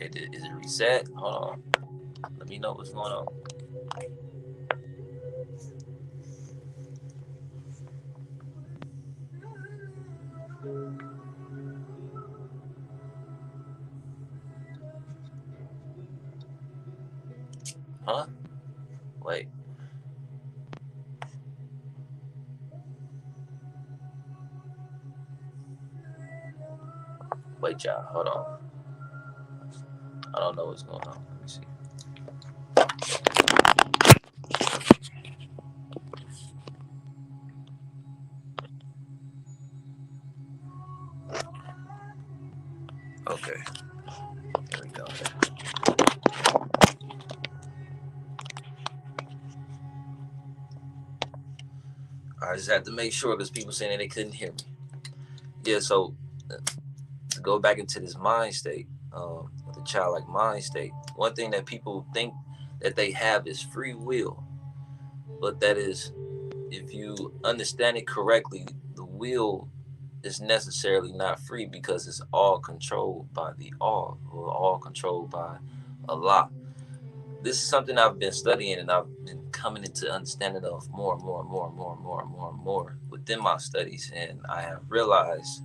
Okay, is it reset? Hold on. Let me know what's going on. Huh? Wait. Wait, y'all. Hold on. I don't know what's going on. Let me see. Okay. There we go. I just had to make sure because people saying that they couldn't hear me. Yeah, so to go back into this mind state, the childlike mind state, one thing that people think that they have is free will, but that is, if you understand it correctly, the will is necessarily not free because it's all controlled by the all, or all controlled by Allah. This is something I've been studying and I've been coming into understanding of more and more and more and more and more and more and more within my studies. And I have realized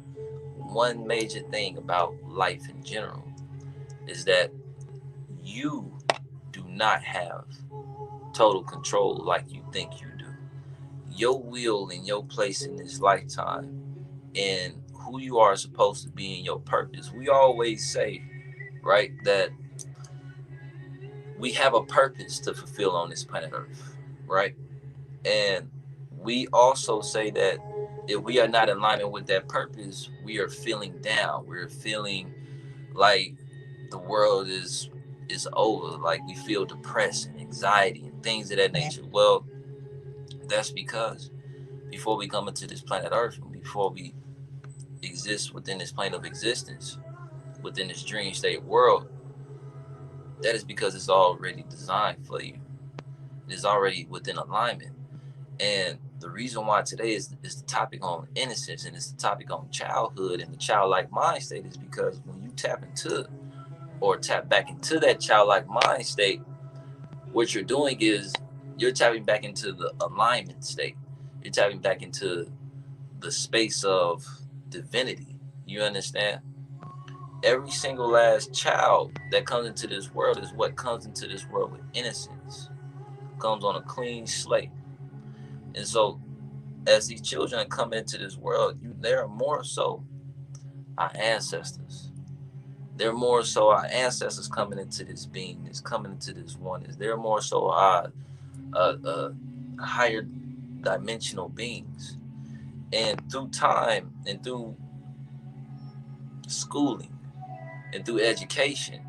one major thing about life in general is that you do not have total control like you think you do. Your will and your place in this lifetime and who you are supposed to be in your purpose. We always say, right, that we have a purpose to fulfill on this planet Earth, right? And we also say that if we are not in alignment with that purpose, we are feeling down. We're feeling like the world is over. Like we feel depressed and anxiety and things of that nature. Well, that's because before we come into this planet Earth, and before we exist within this plane of existence, within this dream state world, that is because it's already designed for you. It is already within alignment. And the reason why today is the topic on innocence and it's the topic on childhood and the childlike mind state is because when you tap into or tap back into that childlike mind state, what you're doing is you're tapping back into the alignment state. You're tapping back into the space of divinity. You understand? Every single last child that comes into this world is what comes into this world with innocence, comes on a clean slate. And so as these children come into this world, they are more so our ancestors. They're more so our ancestors coming into this being, is coming into this oneness. They're more so our higher dimensional beings. And through time and through schooling and through education,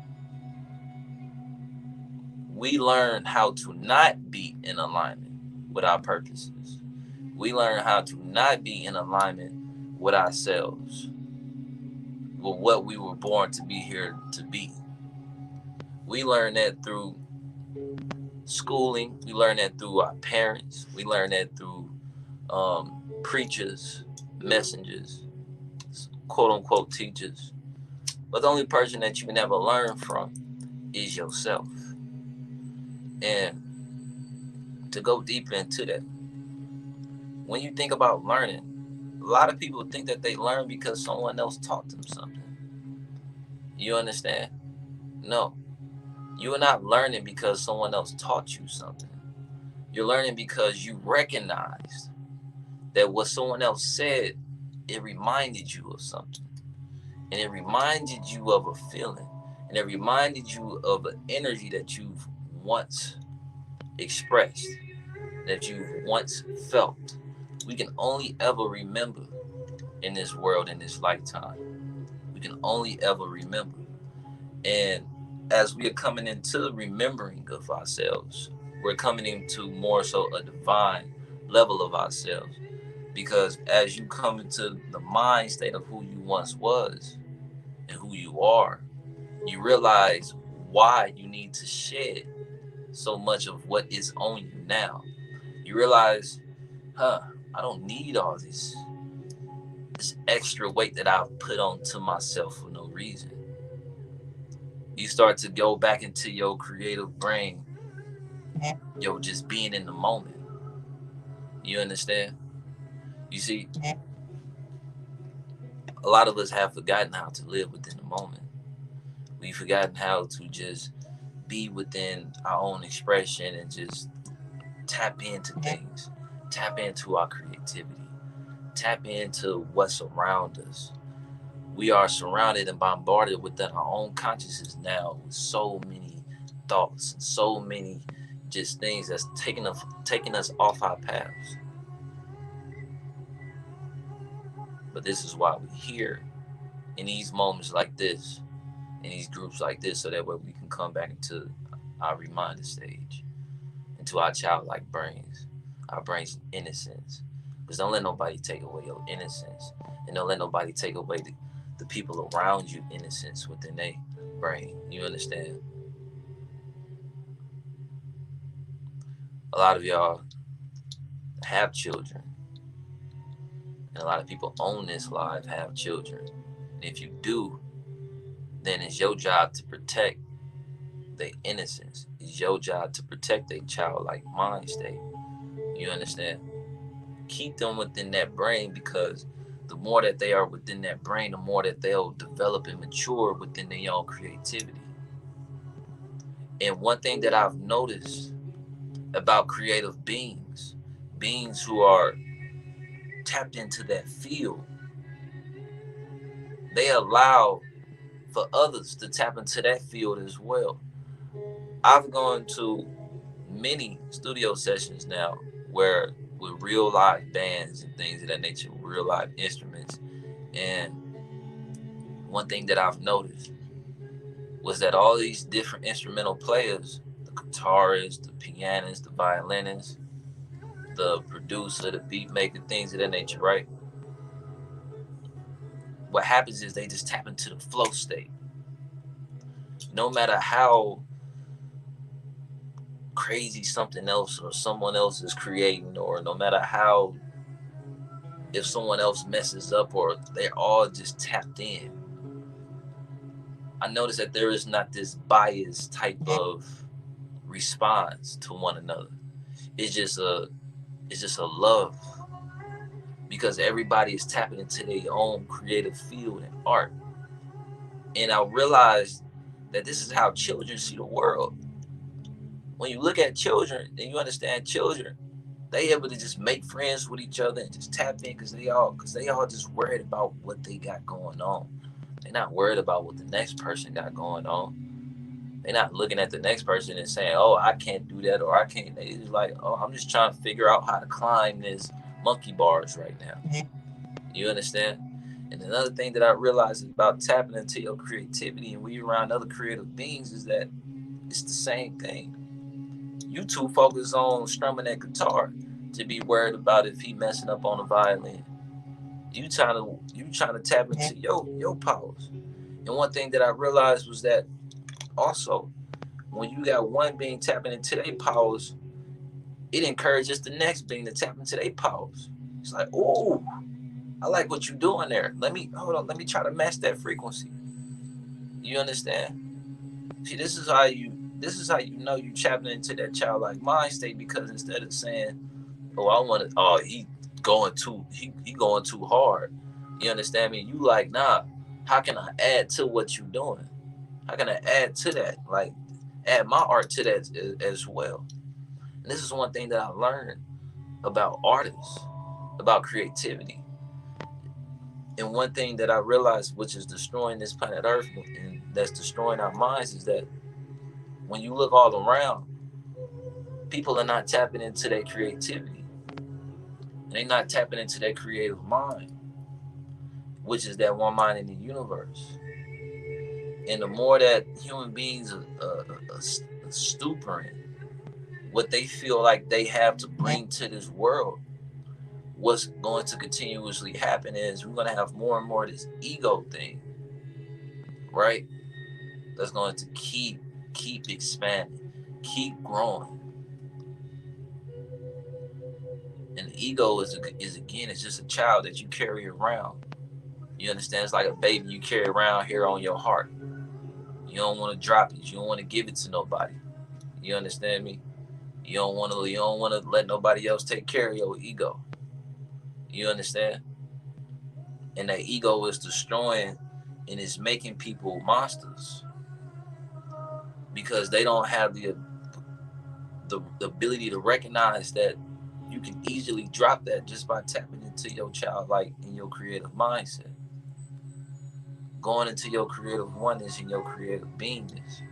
we learn how to not be in alignment with our purposes. We learn how to not be in alignment with ourselves, with what we were born to be here to be. We learn that through schooling. We learn that through our parents. We learn that through preachers, messengers, quote unquote teachers. But the only person that you never learn from is yourself. And to go deeper into that, when you think about learning, a lot of people think that they learn because someone else taught them something. You understand? No. You are not learning because someone else taught you something. You're learning because you recognized that what someone else said, it reminded you of something. And it reminded you of a feeling. And it reminded you of an energy that you've once expressed, that you've once felt. We can only ever remember in this world, in this lifetime. We can only ever remember. And as we are coming into remembering of ourselves, we're coming into more so a divine level of ourselves. Because as you come into the mind state of who you once was and who you are, you realize why you need to shed so much of what is on you now. You realize, I don't need all this extra weight that I've put onto myself for no reason. You start to go back into your creative brain, just being in the moment. You understand? You see, a lot of us have forgotten how to live within the moment. We've forgotten how to just be within our own expression and just tap into things, tap into our creativity, tap into what's around us. We are surrounded and bombarded within our own consciousness now with so many thoughts and so many just things that's taking us off our paths. But this is why we're here in these moments like this, in these groups like this, so that way we can come back into our reminder stage, into our childlike brains, our brains' innocence. Because don't let nobody take away your innocence, and don't let nobody take away the people around you innocence within their brain. You understand? A lot of y'all have children, and a lot of people on this live have children. And if you do, then it's your job to protect their innocence. It's your job to protect their childlike mind state. You understand? Keep them within that brain, because the more that they are within that brain, the more that they'll develop and mature within their own creativity. And one thing that I've noticed about creative beings who are tapped into that field, they allow for others to tap into that field as well. I've gone to many studio sessions now where with real live bands and things of that nature, real live instruments. And one thing that I've noticed was that all these different instrumental players, the guitarists, the pianists, the violinists, the producer, the beat maker, things of that nature, right? What happens is they just tap into the flow state. No matter how crazy something else or someone else is creating, or no matter how, if someone else messes up, or they're all just tapped in. I noticed that there is not this biased type of response to one another. It's just a love, because everybody is tapping into their own creative field and art. And I realized that this is how children see the world. When you look at children and you understand children, they able to just make friends with each other and just tap in, because they all just worried about what they got going on. They're not worried about what the next person got going on. They're not looking at the next person and saying, "Oh, I can't do that," or "I can't." They just like, "Oh, I'm just trying to figure out how to climb this monkey bars right now." You understand? And another thing that I realized about tapping into your creativity and when you're around other creative beings is that it's the same thing. You two focus on strumming that guitar to be worried about if he messing up on the violin. You trying to tap into your powers. And one thing that I realized was that also, when you got one being tapping into their powers, it encourages the next being to tap into their powers. It's like, oh, I like what you're doing there. Let me try to match that frequency. You understand? See, this is how you know you tapping into that childlike mind state, because instead of saying, "Oh, I want to," "Oh, he going too hard," you understand me? You like, nah. How can I add to what you're doing? How can I add to that? Like, add my art to that as well. And this is one thing that I learned about artists, about creativity. And one thing that I realized, which is destroying this planet Earth and that's destroying our minds, is that when you look all around, people are not tapping into their creativity. They're not tapping into their creative mind, which is that one mind in the universe. And the more that human beings are stupering what they feel like they have to bring to this world, what's going to continuously happen is we're going to have more and more of this ego thing, right? That's going to keep expanding, keep growing. And the ego is again, it's just a child that you carry around. You understand? It's like a baby you carry around here on your heart. You don't want to drop it. You don't want to give it to nobody. You understand me? You don't want to let nobody else take care of your ego. You understand? And that ego is destroying and is making people monsters because they don't have the ability to recognize that you can easily drop that just by tapping into your childlike and your creative mindset, going into your creative oneness and your creative beingness.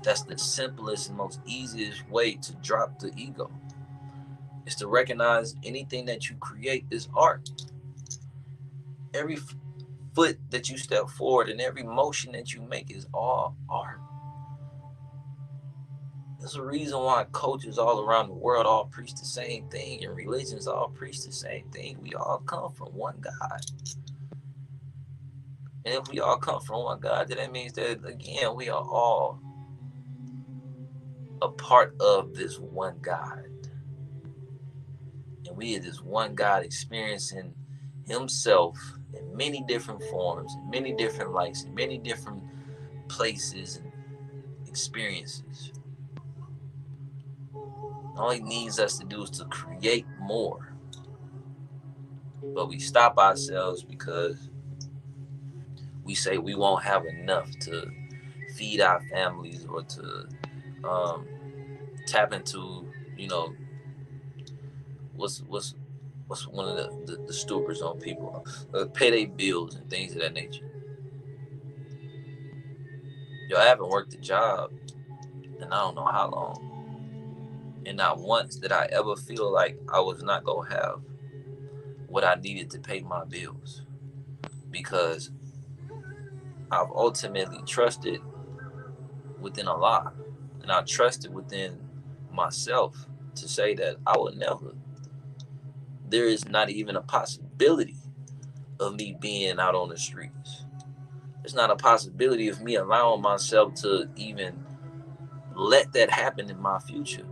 That's the simplest and most easiest way to drop the ego. Is to recognize anything that you create is art. Every foot that you step forward and every motion that you make is all art. There's a reason why cultures all around the world all preach the same thing and religions all preach the same thing. We all come from one God. And if we all come from one God, then that means that, again, we are all a part of this one God. And we are this one God experiencing himself in many different forms, in many different lights, in many different places and experiences. All he needs us to do is to create more. But we stop ourselves because we say we won't have enough to feed our families or to tap into, you know, what's one of the stupors on people, pay their bills and things of that nature. Yo, I haven't worked a job in I don't know how long, and not once did I ever feel like I was not gonna have what I needed to pay my bills, because I've ultimately trusted within Allah, and I trusted within myself to say that I would never. There is not even a possibility of me being out on the streets. There's not a possibility of me allowing myself to even let that happen in my future.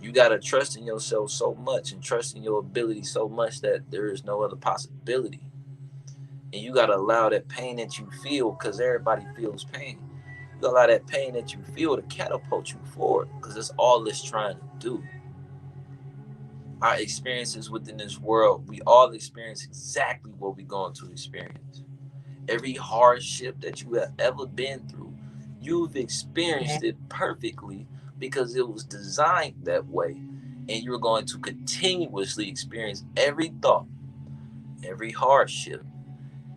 You gotta trust in yourself so much and trust in your ability so much that there is no other possibility. And you gotta allow that pain that you feel, because everybody feels pain. You gotta allow that pain that you feel to catapult you forward, because that's all it's trying to do. Our experiences within this world, we all experience exactly what we're going to experience. Every hardship that you have ever been through, you've experienced it perfectly because it was designed that way. And you're going to continuously experience every thought, every hardship,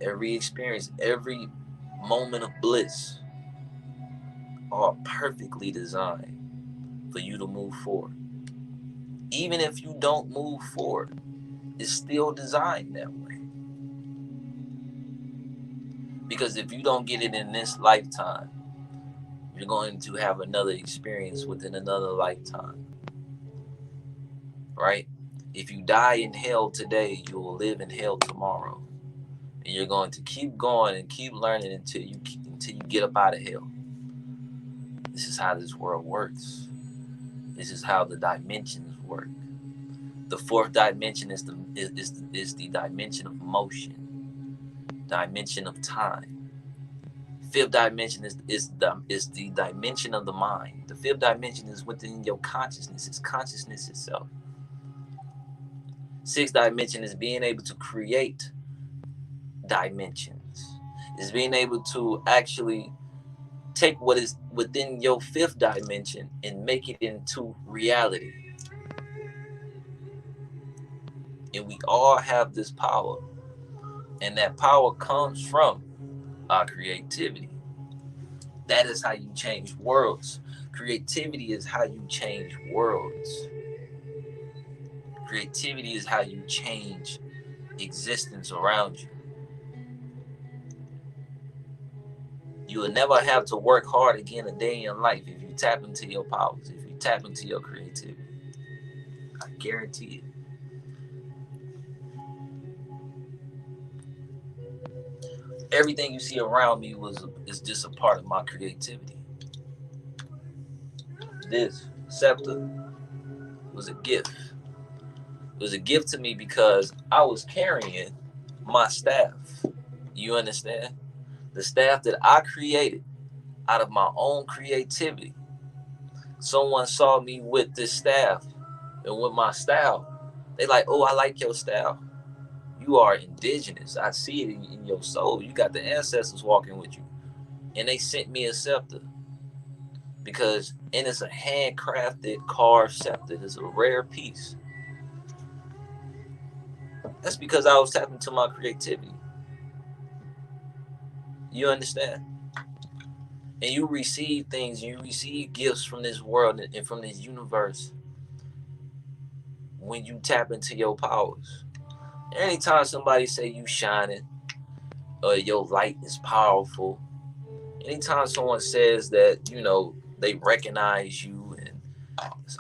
every experience, every moment of bliss, all perfectly designed for you to move forward. Even if you don't move forward, it's still designed that way. Because if you don't get it in this lifetime, you're going to have another experience within another lifetime, right? If you die in hell today, you will live in hell tomorrow. And you're going to keep going and keep learning until you get up out of hell. This is how this world works. This is how the dimensions work. The fourth dimension is the dimension of motion, dimension of time. Fifth dimension is the dimension of the mind. The fifth dimension is within your consciousness. It's consciousness itself. Sixth dimension is being able to create dimensions. Is being able to actually take what is within your fifth dimension and make it into reality. And we all have this power. And that power comes from our creativity. That is how you change worlds. Creativity is how you change worlds. Creativity is how you change existence around you. You will never have to work hard again a day in your life if you tap into your powers, if you tap into your creativity. I guarantee it. Everything you see around me is just a part of my creativity. This scepter was a gift. It was a gift to me because I was carrying my staff. You understand? The staff that I created out of my own creativity. Someone saw me with this staff and with my style. They like, oh, I like your style. You are indigenous. I see it in your soul. You got the ancestors walking with you. And they sent me a scepter and it's a handcrafted carved scepter. It's a rare piece. That's because I was tapping into my creativity. You understand? And you receive things, you receive gifts from this world and from this universe when you tap into your powers. Anytime somebody say you shining or your light is powerful, anytime someone says that, they recognize you, and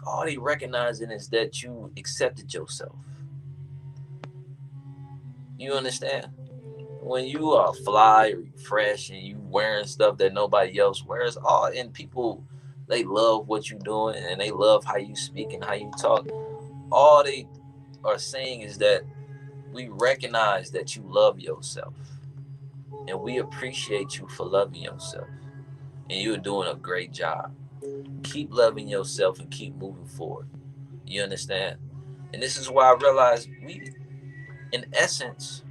all they recognizing is that you accepted yourself. You understand? When you are fly or fresh and you wearing stuff that nobody else wears, and people, they love what you doing and they love how you speak and how you talk. All they are saying is that we recognize that you love yourself and we appreciate you for loving yourself, and you're doing a great job. Keep loving yourself and keep moving forward. You understand? And this is why I realized in essence,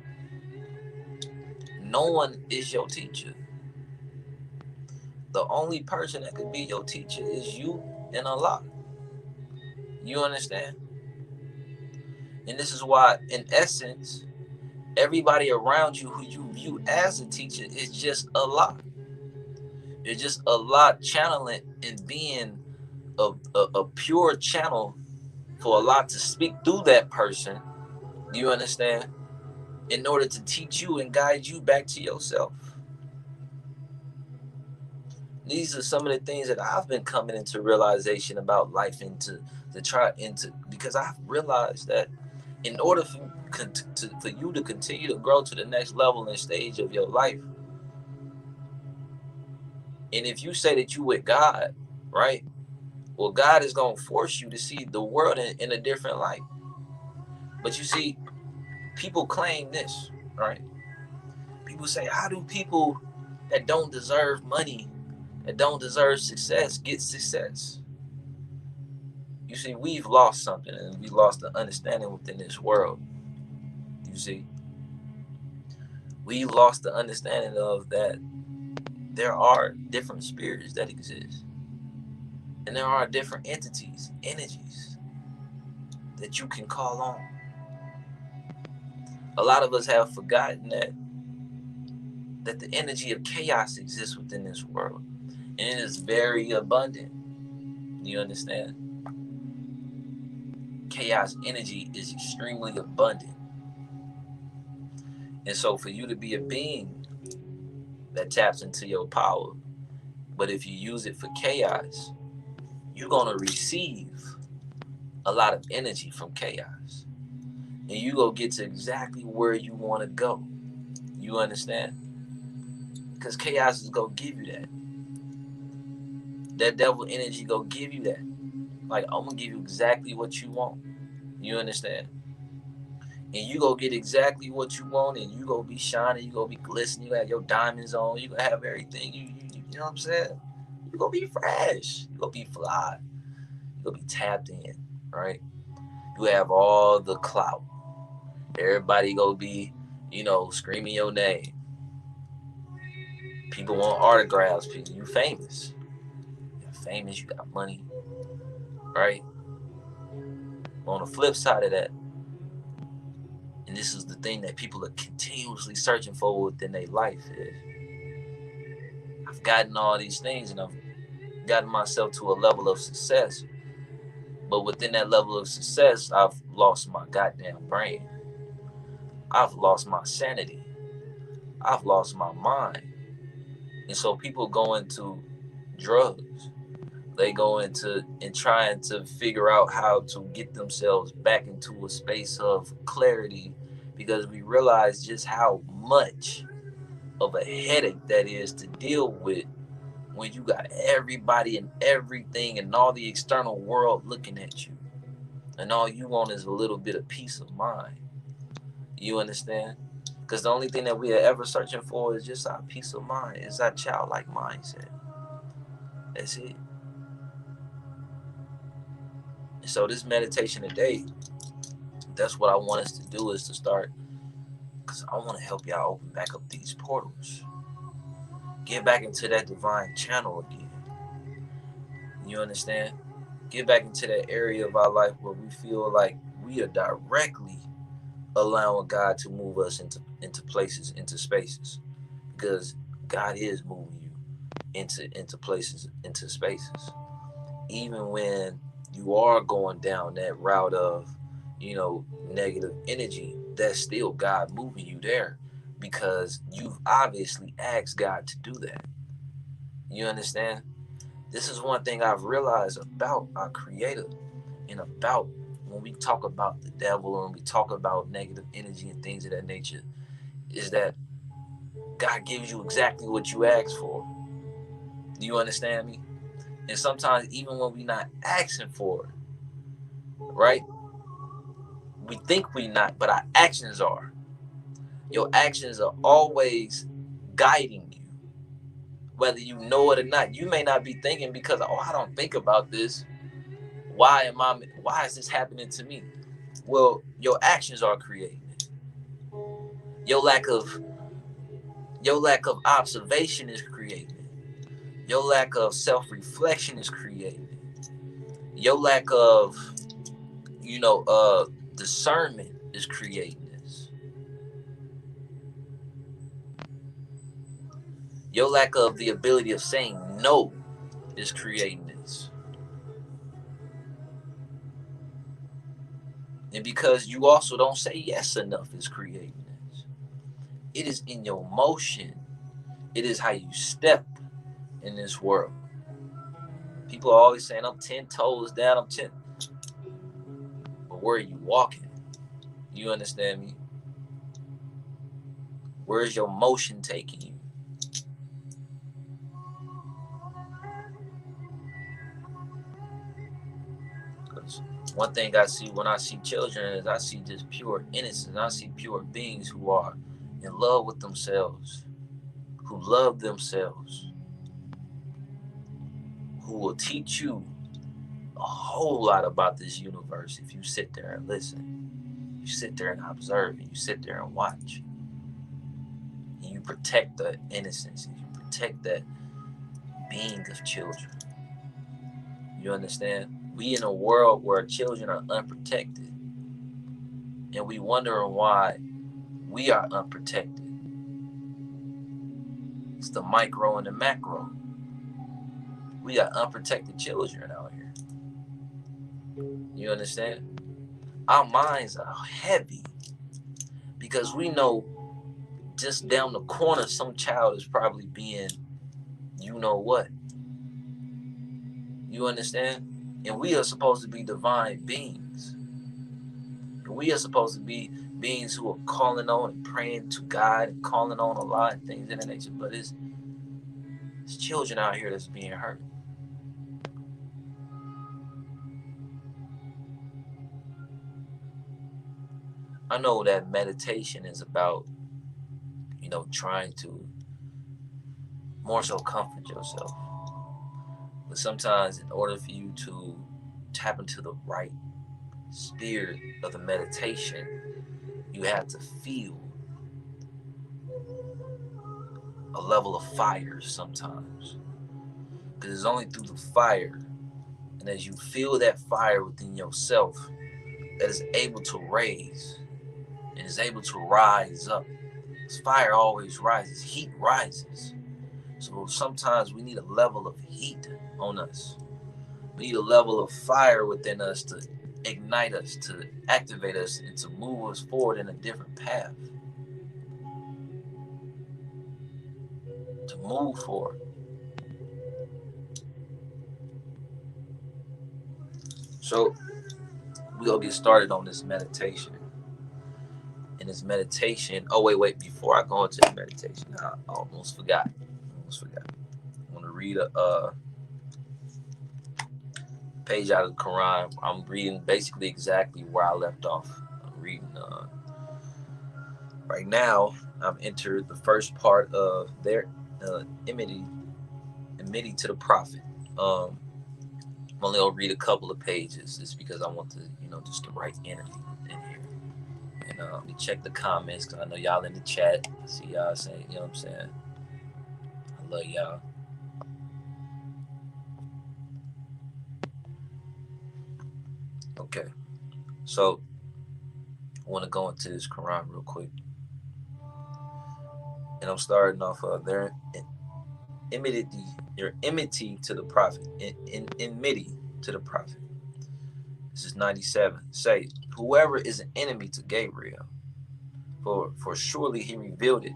no one is your teacher. The only person that could be your teacher is you and Allah. You understand? And this is why, in essence, everybody around you who you view as a teacher is just Allah. It's just Allah channeling and being a pure channel for Allah to speak through that person. You understand? In order to teach you and guide you back to yourself. These are some of the things that I've been coming into realization about life, because I've realized that in order for you to continue to grow to the next level and stage of your life, and if you say that you with God, right? Well, God is going to force you to see the world in a different light. But you see, people claim this, right? People say, how do people that don't deserve money, that don't deserve success, get success? You see, we've lost something, and we lost the understanding within this world. You see, we lost the understanding of that there are different spirits that exist, and there are different entities, energies that you can call on. A lot of us have forgotten that the energy of chaos exists within this world, and it is very abundant. You understand? Chaos energy is extremely abundant. And so for you to be a being that taps into your power, but if you use it for chaos, you're going to receive a lot of energy from chaos. And you go get to exactly where you want to go. You understand? Because chaos is going to give you that. That devil energy going to give you that. Like, I'm going to give you exactly what you want. You understand? And you go get exactly what you want, and you go be shining, you go be glistening, you have your diamonds on, you gonna have everything, you know what I'm saying? You gonna be fresh, you gonna be fly, you gonna be tapped in, right? You have all the clout. Everybody gonna be, screaming your name. People want autographs, you famous. You're famous, you got money, right? On the flip side of that, and this is the thing that people are continuously searching for within their life, is I've gotten all these things and I've gotten myself to a level of success, but within that level of success, I've lost my goddamn brain. I've lost my sanity. I've lost my mind. And so people go into drugs. They go into and trying to figure out how to get themselves back into a space of clarity, because we realize just how much of a headache that is to deal with when you got everybody and everything and all the external world looking at you, and all you want is a little bit of peace of mind. You understand? Because the only thing that we are ever searching for is just our peace of mind. It's our childlike mindset. That's it. And so this meditation today, that's what I want us to do, is to start, because I want to help y'all open back up these portals. Get back into that divine channel again. You understand? Get back into that area of our life where we feel like we are directly allowing God to move us into places, into spaces. Because God is moving you into places, into spaces. Even when you are going down that route of, negative energy, that's still God moving you there, because you've obviously asked God to do that. You understand? This is one thing I've realized about our Creator, and about when we talk about the devil and we talk about negative energy and things of that nature, is that God gives you exactly what you ask for. Do you understand me? And sometimes even when we're not asking for it, right? We think we not, but our actions are. Your actions are always guiding you, whether you know it or not. You may not be thinking because, oh, I don't think about this. Why is this happening to me? Well, your actions are creating it. Your lack of observation is creating it. Your lack of self-reflection is creating it. Your lack of, discernment is creating this. Your lack of the ability of saying no is creating this. And because you also don't say yes enough is creating this. It is in your motion. It is how you step in this world. People are always saying, I'm 10 toes down, I'm 10. But where are you walking? You understand me? Where's your motion taking you? Because one thing I see when I see children is I see just pure innocence. I see pure beings who are in love with themselves, who love themselves, who will teach you a whole lot about this universe if you sit there and listen. You sit there and observe, and you sit there and watch. And you protect the innocence, and you protect that being of children. You understand? We in a world where children are unprotected, and we wondering why we are unprotected. It's the micro and the macro. We got unprotected children out here. You understand? Our minds are heavy because we know just down the corner some child is probably being, you know what. You understand? And we are supposed to be divine beings. And we are supposed to be beings who are calling on and praying to God and calling on a lot of things in that nature. But it's children out here that's being hurt. I know that meditation is about, trying to more so comfort yourself. But sometimes in order for you to tap into the right spirit of the meditation, you have to feel a level of fire sometimes. Because it's only through the fire, and as you feel that fire within yourself, that is able to raise and is able to rise up. This fire always rises, heat rises. So sometimes we need a level of heat on us. We need a level of fire within us to ignite us, to activate us, and to move us forward in a different path. To move forward. So we gonna get started on this meditation. And this meditation, oh wait, before I go into the meditation, I almost forgot. I want to read a page out of the Quran. I'm reading basically exactly where I left off. I'm reading Right now, I've entered the first part of their enmity to the prophet. Um, I'm only gonna read a couple of pages, just because I want to, just the right energy in here. And let me check the comments, because I know y'all in the chat. I see y'all saying, you know what I'm saying? I love y'all. Okay, so I want to go into this Quran real quick, and I'm starting off their enmity, your enmity to the prophet, enmity to the prophet. This is 97. Say, whoever is an enemy to Gabriel, for surely he revealed it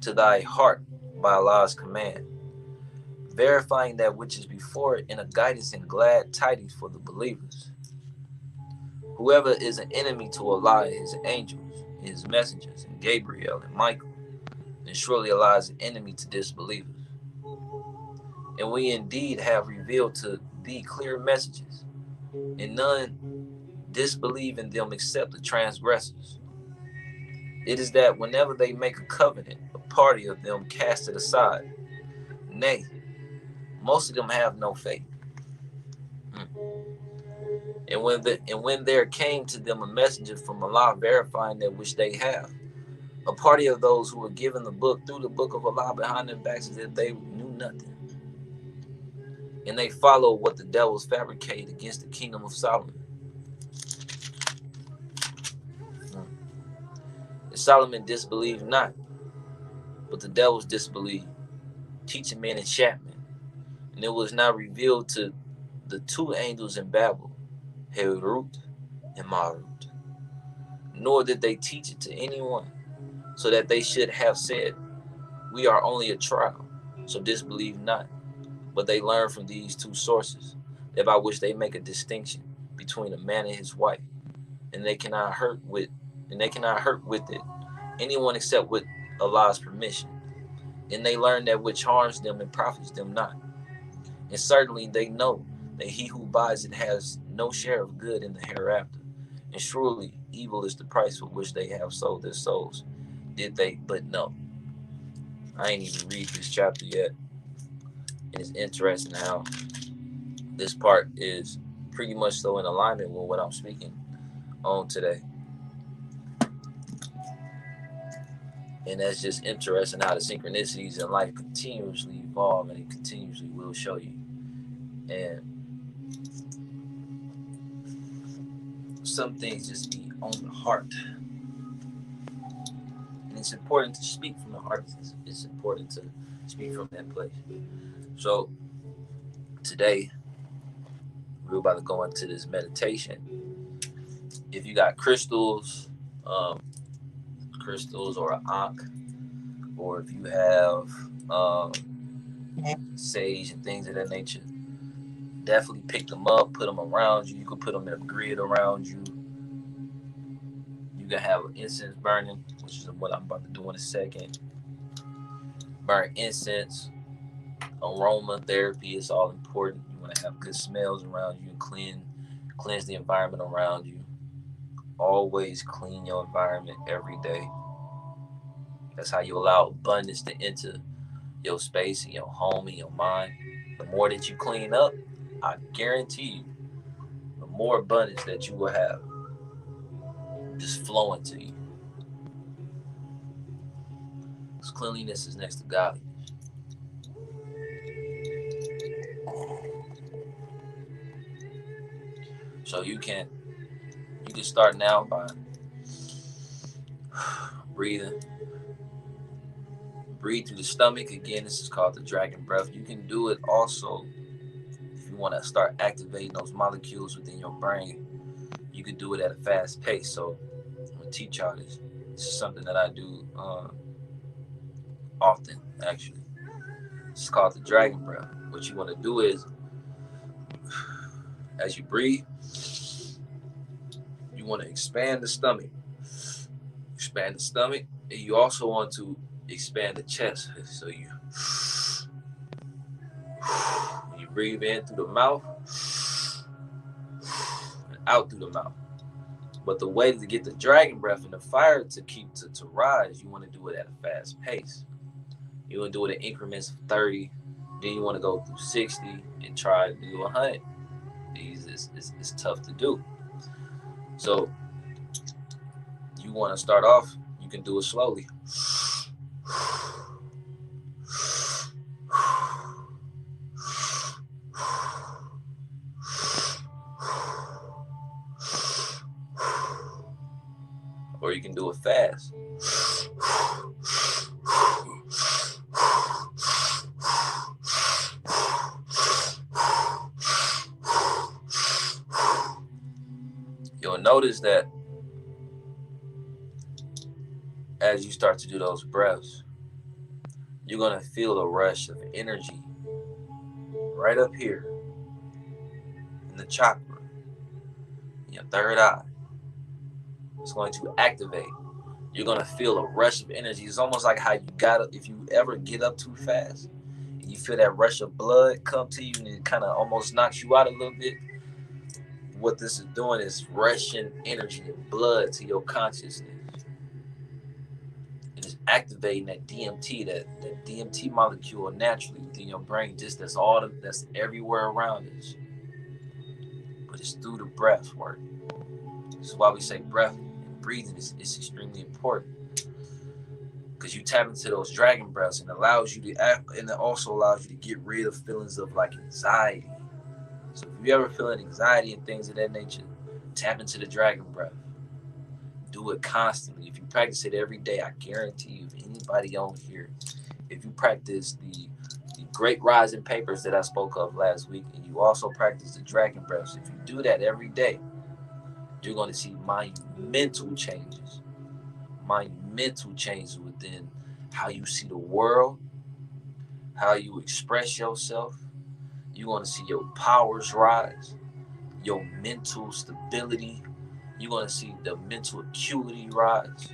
to thy heart by Allah's command, verifying that which is before it in a guidance and glad tidings for the believers. Whoever is an enemy to Allah and his angels, and his messengers, and Gabriel and Michael, then surely Allah is an enemy to disbelievers. And we indeed have revealed to thee clear messages, and none disbelieve in them except the transgressors. It is that whenever they make a covenant, a party of them cast it aside. Nay, most of them have no faith. And when there came to them a messenger from Allah verifying that which they have, a party of those who were given the book through the book of Allah behind their backs, as if they knew nothing. And they followed what the devils fabricated against the kingdom of Solomon. And Solomon disbelieved not, but the devils disbelieved, teaching men enchantment. And it was not revealed to the two angels in Babel, Herut and Marut, nor did they teach it to anyone, so that they should have said, we are only a trial, so disbelieve not. But they learn from these two sources, that by which they make a distinction between a man and his wife, and they cannot hurt with it anyone except with Allah's permission. And they learn that which harms them and profits them not. And certainly they know that he who buys it has no share of good in the hereafter. And surely evil is the price for which they have sold their souls, did they but know. I ain't even read this chapter yet. And it's interesting how this part is pretty much so in alignment with what I'm speaking on today. And that's just interesting how the synchronicities in life continuously evolve, and it continuously will show you. And some things just be on the heart. And it's important to speak from the heart. It's important to speak from that place. So today, we're about to go into this meditation. If you got crystals or an ankh, or if you have sage and things of that nature, definitely pick them up, put them around you. You can put them in a grid around you. You can have incense burning, which is what I'm about to do in a second. Burn incense. Aromatherapy is all important. You want to have good smells around you and cleanse the environment around you. Always clean your environment every day. That's how you allow abundance to enter your space and your home and your mind. The more that you clean up, I guarantee you, the more abundance that you will have just flowing to you. Because cleanliness is next to godliness. So you can start now by breathing. Breathe through the stomach. Again, this is called the dragon breath. You can do it also if you want to start activating those molecules within your brain. You can do it at a fast pace. So I'm going to teach y'all this. This is something that I do often, actually. It's called the dragon breath. What you want to do is, as you breathe, you want to expand the stomach. Expand the stomach. And you also want to expand the chest. So you breathe in through the mouth and out through the mouth. But the way to get the dragon breath and the fire to keep to rise, you want to do it at a fast pace. You want to do it in increments of 30. Then you want to go through 60 and try to do 100. These is tough to do. So you want to start off, you can do it slowly. Or you can do it fast. You'll notice that as you start to do those breaths, you're going to feel a rush of energy right up here in the chakra, in your third eye. It's going to activate. You're going to feel a rush of energy. It's almost like how you got if you ever get up too fast and you feel that rush of blood come to you and it kind of almost knocks you out a little bit. What this is doing is rushing energy and blood to your consciousness. And it's activating that DMT, that DMT molecule naturally within your brain. Just that's everywhere around us. But it's through the breath work. This is why we say breath and breathing is extremely important. Because you tap into those dragon breaths and allows you to act, and it also allows you to get rid of feelings of like anxiety. So if you ever feeling anxiety and things of that nature, tap into the dragon breath. Do it constantly. If you practice it every day, I guarantee you, if anybody on here, if you practice the great rising papers that I spoke of last week, and you also practice the dragon breaths, if you do that every day, you're going to see monumental changes. Monumental changes within how you see the world, how you express yourself. You're going to see your powers rise, your mental stability. You're going to see the mental acuity rise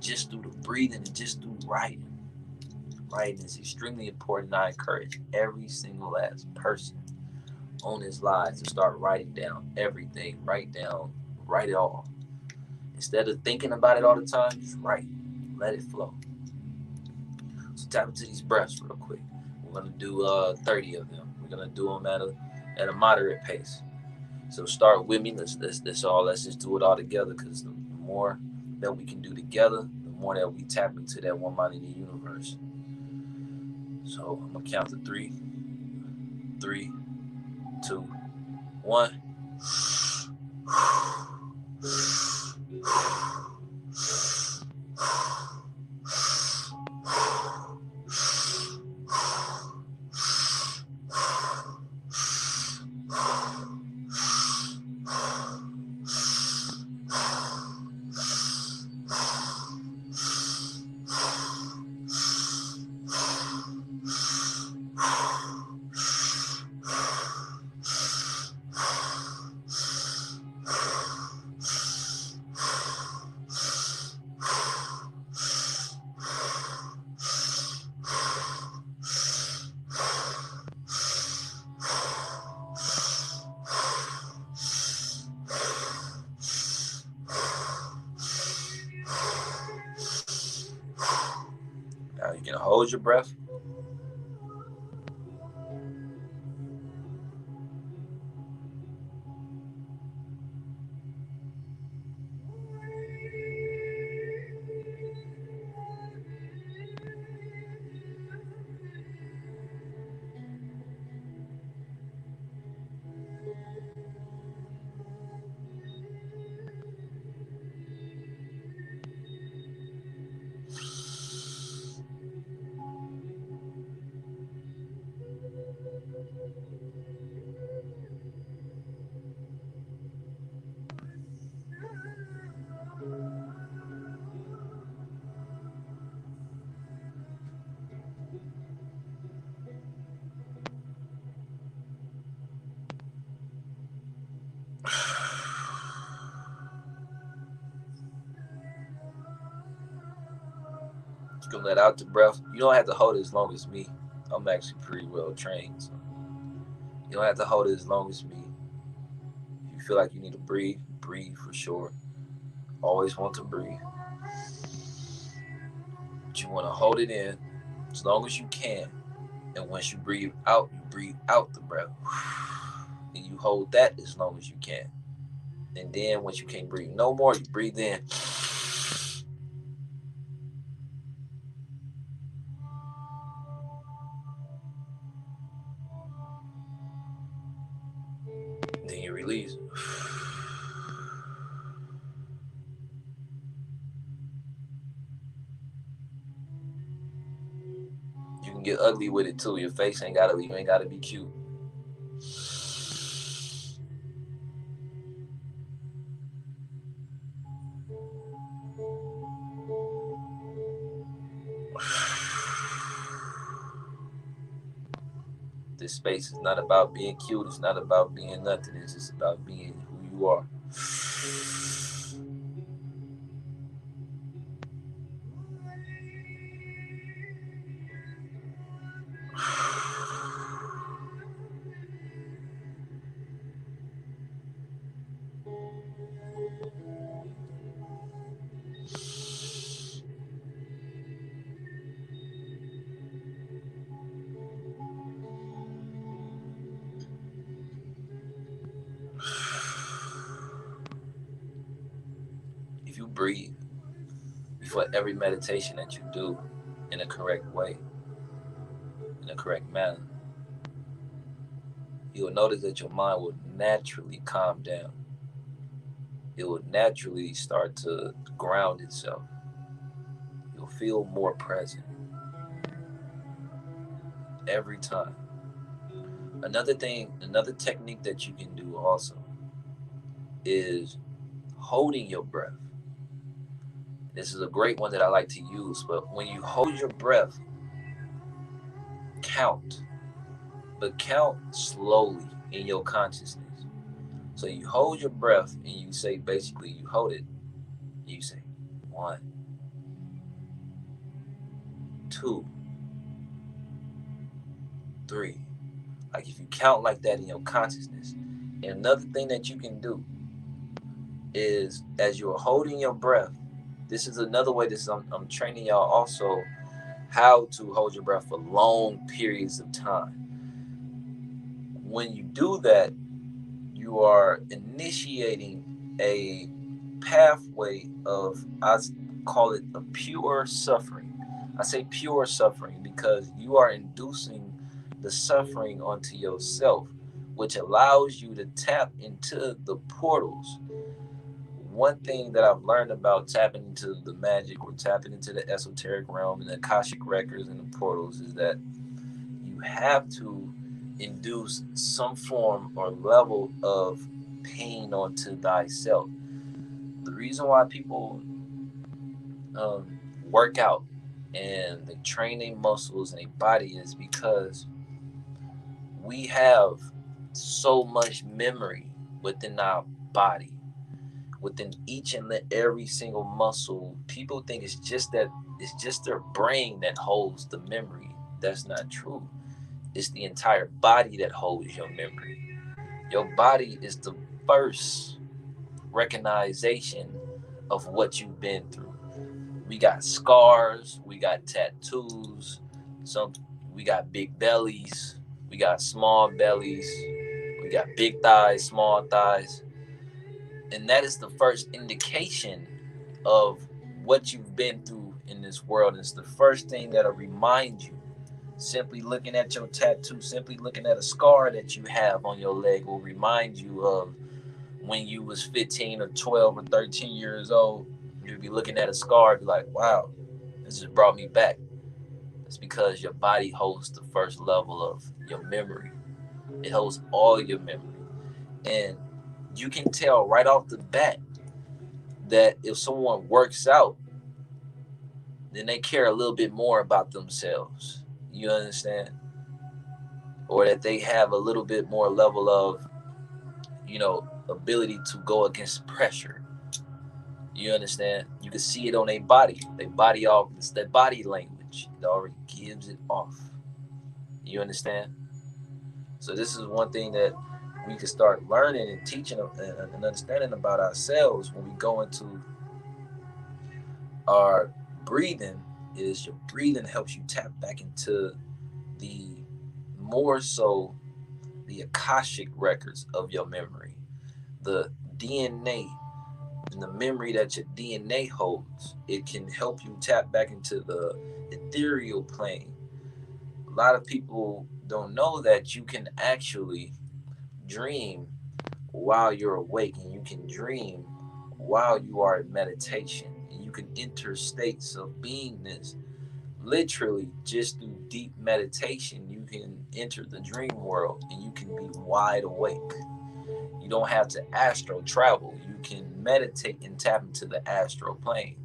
just through the breathing and just through writing. Writing is extremely important. I encourage every single last person on this live to start writing down everything. Write it all. Instead of thinking about it all the time, just write. Let it flow. So tap into these breaths real quick. We're gonna do 30 of them. We're gonna do them at a moderate pace. So start with me. Let's just do it all together. Because the more that we can do together, the more that we tap into that one mind in the universe. So I'm gonna count to 3, 3, 2, 1. Now you can hold your breath. You can let out the breath. You don't have to hold it as long as me. I'm actually pretty well trained. So you don't have to hold it as long as me. If you feel like you need to breathe, breathe for sure. Always want to breathe. But you want to hold it in as long as you can. And once you breathe out the breath. And you hold that as long as you can. And then once you can't breathe no more, you breathe in. Then you release. You can get ugly with it too. Your face ain't gotta be, you ain't gotta be cute. This space is not about being cute. It's not about being nothing. It's just about being who you are. If you breathe before every meditation that you do in a correct way, in a correct manner, you will notice that your mind will naturally calm down. It will naturally start to ground itself. You'll feel more present every time. Another technique that you can do also is holding your breath. This is a great one that I like to use, but when you hold your breath, count, but count slowly in your consciousness. So you hold your breath and you say, basically, you hold it. You say 1, 2, 3. Like if you count like that in your consciousness. And another thing that you can do is as you're holding your breath, this is another way I'm training y'all also how to hold your breath for long periods of time. When you do that, you are initiating a pathway of, I call it a pure suffering. I say pure suffering because you are inducing the suffering onto yourself, which allows you to tap into the portals. One thing that I've learned about tapping into the magic or tapping into the esoteric realm and the Akashic records and the portals is that you have to induce some form or level of pain onto thyself. The reason why people work out and they train their muscles and their body is because we have so much memory within our body, within each and every single muscle. People think it's just their brain that holds the memory. That's not true. It's the entire body that holds your memory. Your body is the first recognition of what you've been through. We got scars, we got tattoos, some we got big bellies, we got small bellies, we got big thighs, small thighs. And that is the first indication of what you've been through in this world. It's the first thing that'll remind you. Simply looking at your tattoo, simply looking at a scar that you have on your leg will remind you of when you was 15 or 12 or 13 years old. You'd be looking at a scar and be like, wow, this just brought me back. It's because your body holds the first level of your memory. It holds all your memory. And you can tell right off the bat that if someone works out, then they care a little bit more about themselves. You understand? Or that they have a little bit more level of, ability to go against pressure. You understand? You can see it on their body. It's their body language. It already gives it off. You understand? So this is one thing that we can start learning and teaching and understanding about ourselves when we go into our breathing. Is your breathing helps you tap back into the more so the akashic records of your memory, the DNA and the memory that your DNA holds. It can help you tap back into the ethereal plane. A lot of people don't know that you can actually dream while you're awake, and you can dream while you are in meditation, and you can enter states of beingness literally just through deep meditation. You can enter the dream world and you can be wide awake. You don't have to astral travel. You can meditate and tap into the astral plane.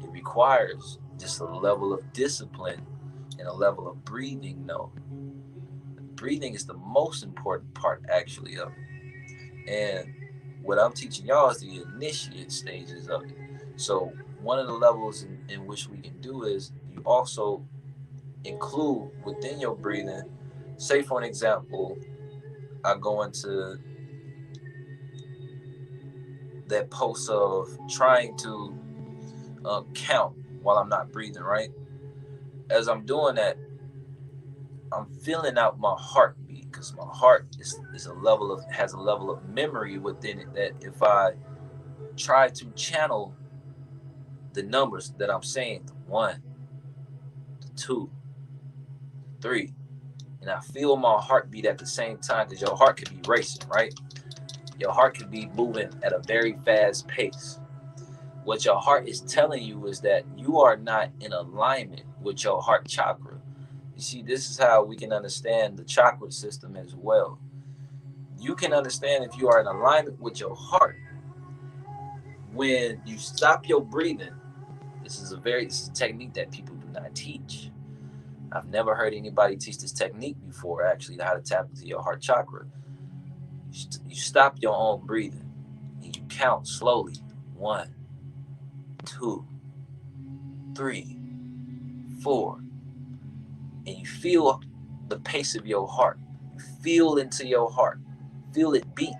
It requires just a level of discipline and a level of breathing, though. Breathing is the most important part, actually, of it. And what I'm teaching y'all is the initiate stages of it. So, one of the levels in which we can do is you also include within your breathing, say, for an example, I go into that post of trying to count while I'm not breathing, right? As I'm doing that, I'm feeling out my heartbeat, because my heart is a level of has a level of memory within it that if I try to channel the numbers that I'm saying, the one, the two, three, and I feel my heartbeat at the same time, because your heart could be racing, right? Your heart could be moving at a very fast pace. What your heart is telling you is that you are not in alignment with your heart chakra. You see, this is how we can understand the chakra system as well. You can understand if you are in alignment with your heart when you stop your breathing. This is a technique that people do not teach. I've never heard anybody teach this technique before, actually, how to tap into your heart chakra. You stop your own breathing and you count slowly. One, two, three, four. And you feel the pace of your heart. You feel into your heart. Feel it beat.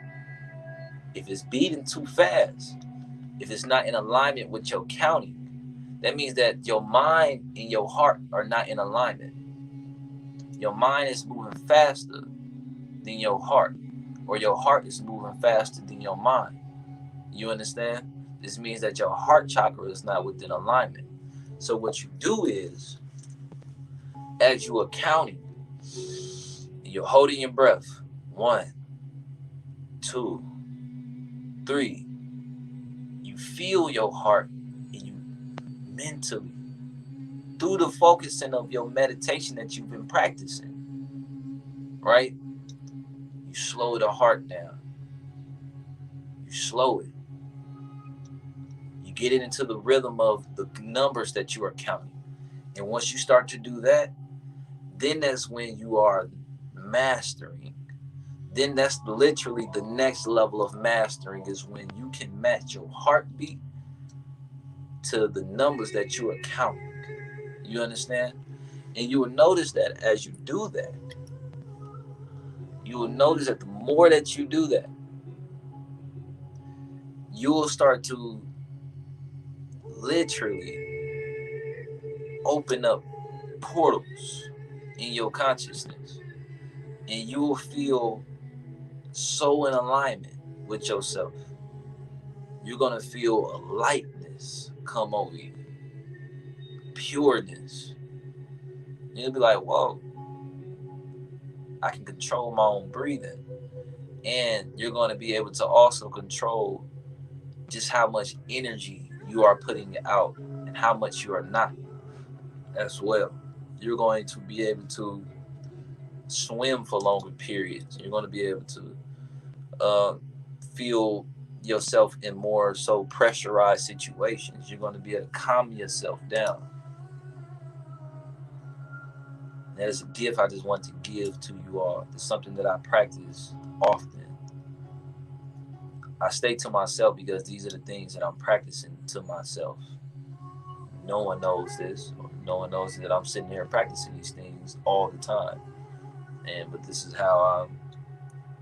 If it's beating too fast, if it's not in alignment with your counting, that means that your mind and your heart are not in alignment. Your mind is moving faster than your heart, or your heart is moving faster than your mind. You understand? This means that your heart chakra is not within alignment. So what you do is, as you are counting, you're holding your breath. One, two, three. You feel your heart, and you mentally, through the focusing of your meditation that you've been practicing, right? You slow the heart down. You slow it. You get it into the rhythm of the numbers that you are counting. And once you start to do that, then that's when you are mastering. Then that's literally the next level of mastering, is when you can match your heartbeat to the numbers that you are counting. You understand? And you will notice that as you do that, you will notice that the more that you do that, you will start to literally open up portals in your consciousness, and you will feel so in alignment with yourself. You're going to feel a lightness come over you, pureness. You'll be like, whoa, I can control my own breathing. And you're going to be able to also control just how much energy you are putting out and how much you are not as well. You're going to be able to swim for longer periods. You're going to be able to feel yourself in more so pressurized situations. You're going to be able to calm yourself down. That is a gift I just want to give to you all. It's something that I practice often. I stay to myself because these are the things that I'm practicing to myself. No one knows this. No one knows that I'm sitting here practicing these things all the time. But this is how I'm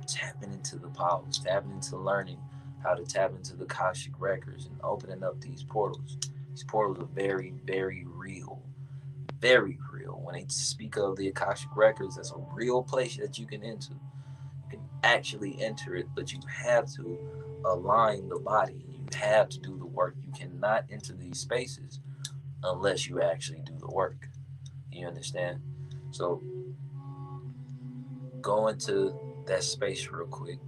tapping into the powers, tapping into learning how to tap into the Akashic records and opening up these portals. These portals are very, very real. Very real. When they speak of the Akashic records, that's a real place that you can enter. You can actually enter it, but you have to align the body. You have to do the work. You cannot enter these spaces unless you actually do the work. You understand? So go into that space real quick.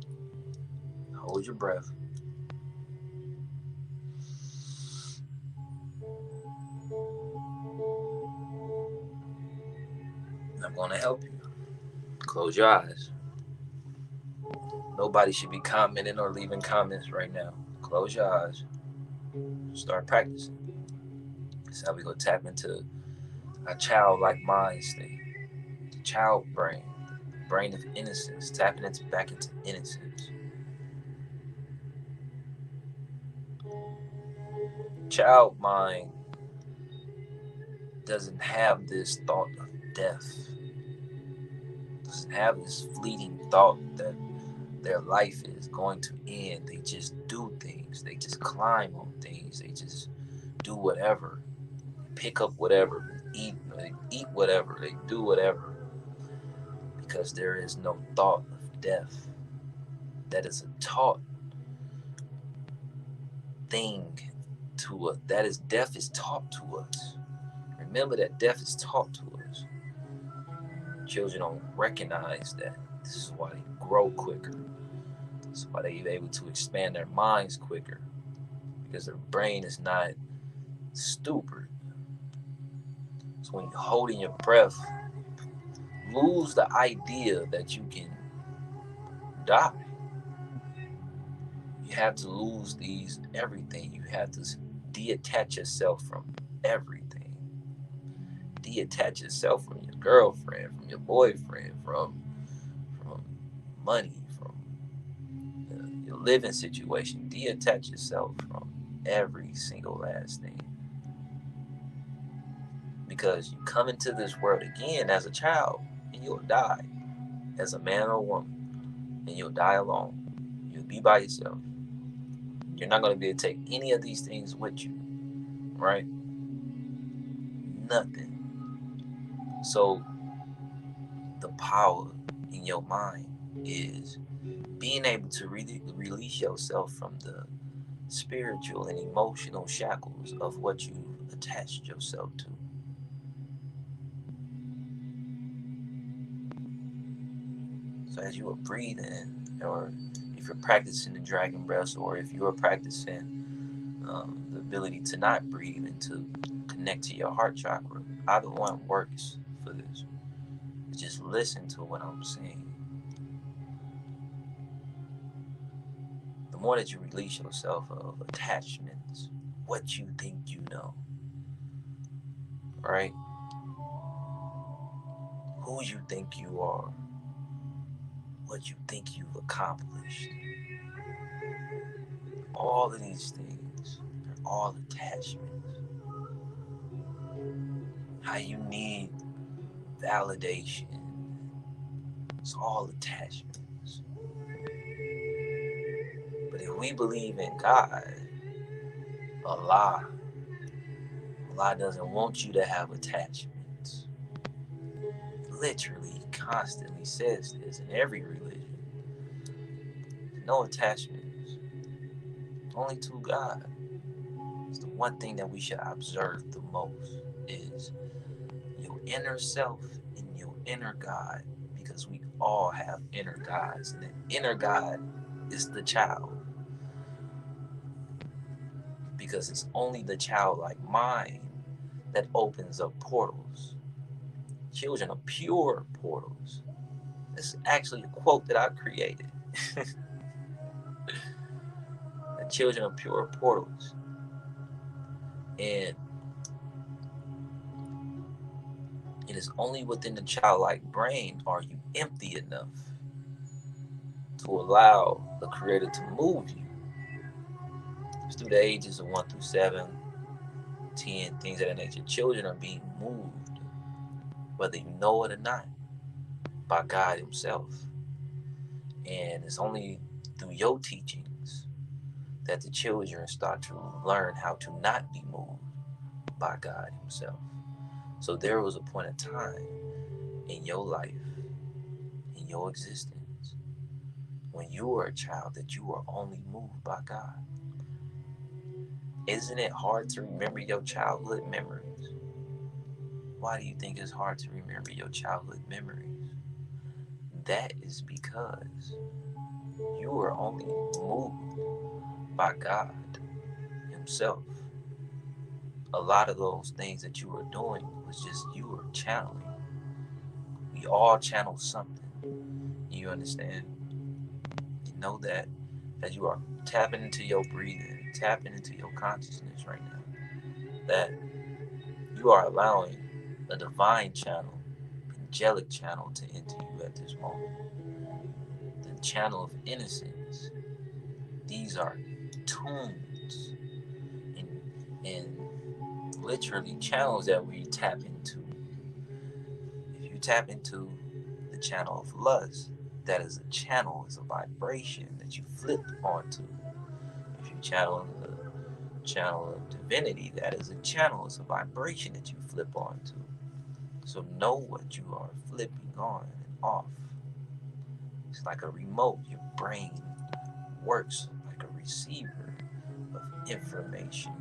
Hold your breath. I'm going to help you. Close your eyes. Nobody should be commenting or leaving comments right now. Close your eyes. Start practicing. That's how we go tap into a childlike mind state, the child brain, the brain of innocence, tapping into back into innocence. Child mind doesn't have this thought of death, doesn't have this fleeting thought that their life is going to end. They just do things. They just climb on things. They just do whatever. Pick up whatever. They eat whatever. They do whatever. Because there is no thought of death. That is a taught thing to us. That is, death is taught to us. Remember that death is taught to us. Children don't recognize that. This is why they grow quicker. This is why they're able to expand their minds quicker. Because their brain is not stupid. So when you're holding your breath, lose the idea that you can die. You have to lose these everything. You have to detach yourself from everything. Detach yourself from your girlfriend, from your boyfriend, from money, from your living situation. Detach yourself from every single last thing. Because you come into this world again as a child and you'll die as a man or woman, and you'll die alone. You'll be by yourself. You're not going to be able to take any of these things with you, right? Nothing. So the power in your mind is being able to release yourself from the spiritual and emotional shackles of what you've attached yourself to. So as you are breathing, or if you're practicing the dragon breath, or if you are practicing the ability to not breathe and to connect to your heart chakra, either one works for this. Just listen to what I'm saying. The more that you release yourself of attachments, what you think you know, right? Who you think you are, what you think you've accomplished. All of these things, they're all attachments. How you need validation, it's all attachments. But if we believe in God, Allah, Allah doesn't want you to have attachments. Literally, he constantly says this in every religion. No attachments, only to God. It's the one thing that we should observe the most is your inner self and your inner God, because we all have inner gods, and the inner God is the child, because it's only the childlike mind that opens up portals. Children are pure portals. It's actually a quote that I created. The children are pure portals. And it is only within the childlike brain are you empty enough to allow the Creator to move you. It's through the ages of 1 through 7, 10, things of that nature. Children are being moved, whether you know it or not, by God Himself. And it's only through your teachings that the children start to learn how to not be moved by God Himself. So there was a point of time in your life, in your existence, when you were a child that you were only moved by God. Isn't it hard to remember your childhood memories? Why do you think it's hard to remember your childhood memories? That is because you were only moved by God Himself. A lot of those things that you were doing was just you were channeling. We all channel something. You understand? You know that as you are tapping into your breathing, tapping into your consciousness right now, that you are allowing a divine channel, angelic channel to enter you at this moment. The channel of innocence. These are tunes and literally channels that we tap into. If you tap into the channel of lust, that is a channel, is a vibration that you flip onto. If you channel the channel of divinity, that is a channel, is a vibration that you flip onto. So know what you are flipping on and off. It's like a remote. Your brain works like a receiver of information.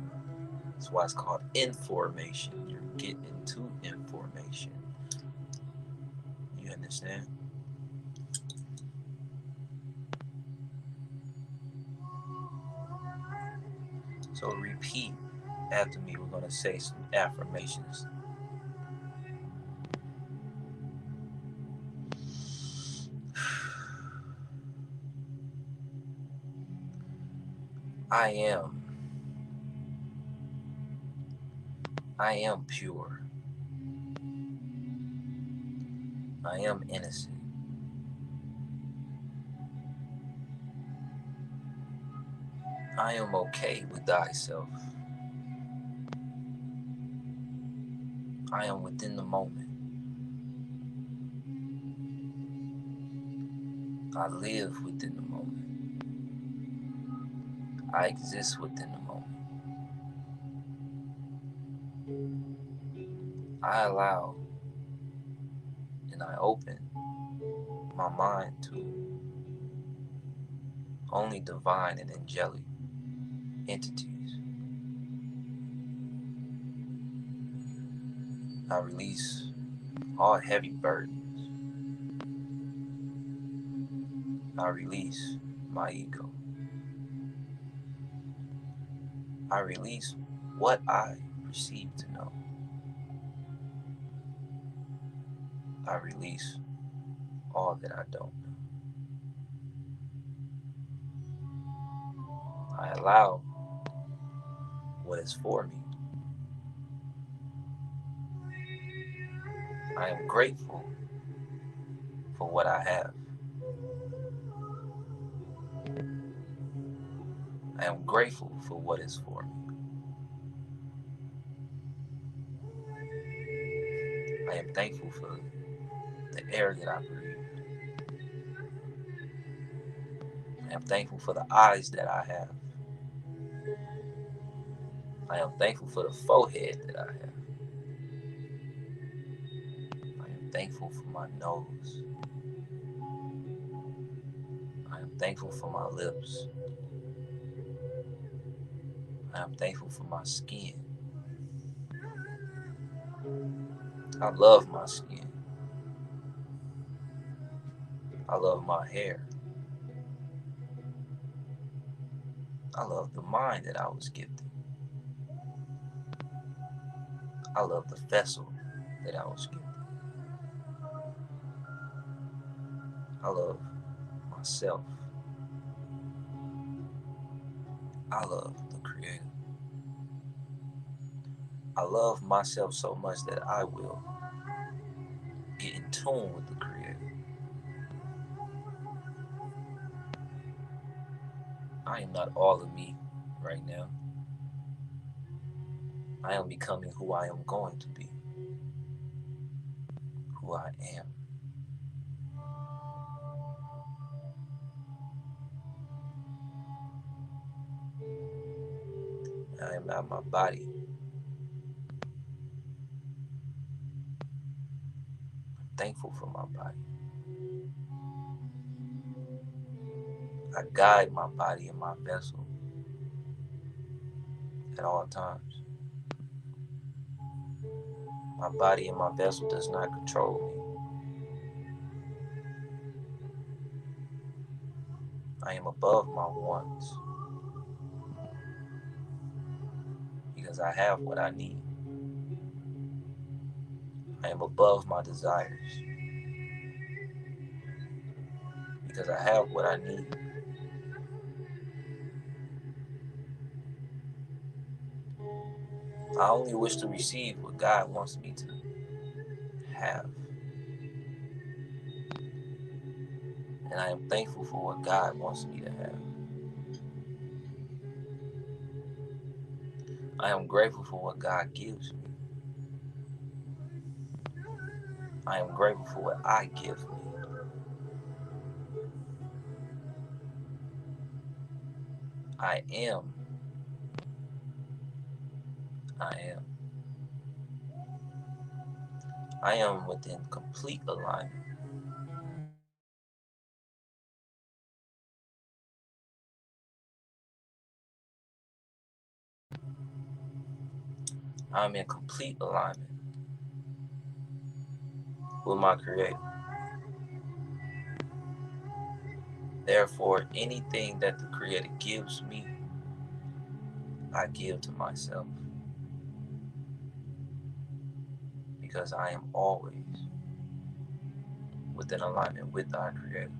That's why it's called information. You're getting to information. You understand? So repeat after me. We're going to say some affirmations. I am. I am pure. I am innocent. I am okay with thyself. I am within the moment. I live within the moment. I exist within the moment. I allow and I open my mind to only divine and angelic entities. I release all heavy burdens. I release my ego. I release what I perceive to know. I release all that I don't know. I allow what is for me. I am grateful for what I have. I am grateful for what is for me. I am thankful for the air that I breathe. I am thankful for the eyes that I have. I am thankful for the forehead that I have. I am thankful for my nose. I am thankful for my lips. I am thankful for my skin. I love my skin. I love my hair. I love the mind that I was gifted. I love the vessel that I was gifted. I love myself. I love the Creator. I love myself so much that I will get in tune with the Creator. I am not all of me right now. I am becoming who I am going to be, who I am. Now my body, I'm thankful for my body. I guide my body and my vessel at all times. My body and my vessel does not control me. I am above my wants because I have what I need. I am above my desires because I have what I need. I only wish to receive what God wants me to have. And I am thankful for what God wants me to have. I am grateful for what God gives me. I am grateful for what I give me. I am. I am. I am within complete alignment. I'm in complete alignment with my Creator. Therefore, anything that the Creator gives me, I give to myself because I am always within alignment with our Creator.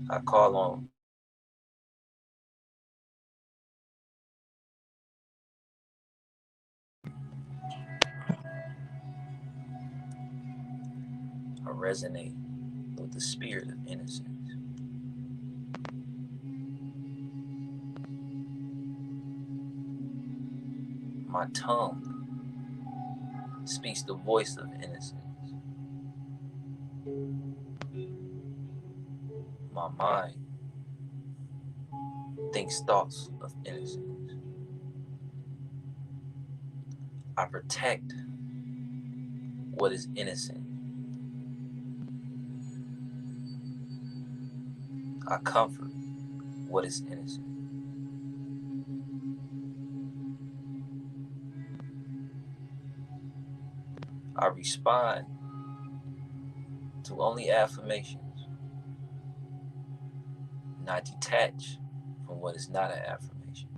I call on I resonate with the spirit of innocence. My tongue speaks the voice of innocence. My mind thinks thoughts of innocence. I protect what is innocent. I comfort what is innocent. I respond to only affirmations, and I detach from what is not an affirmation.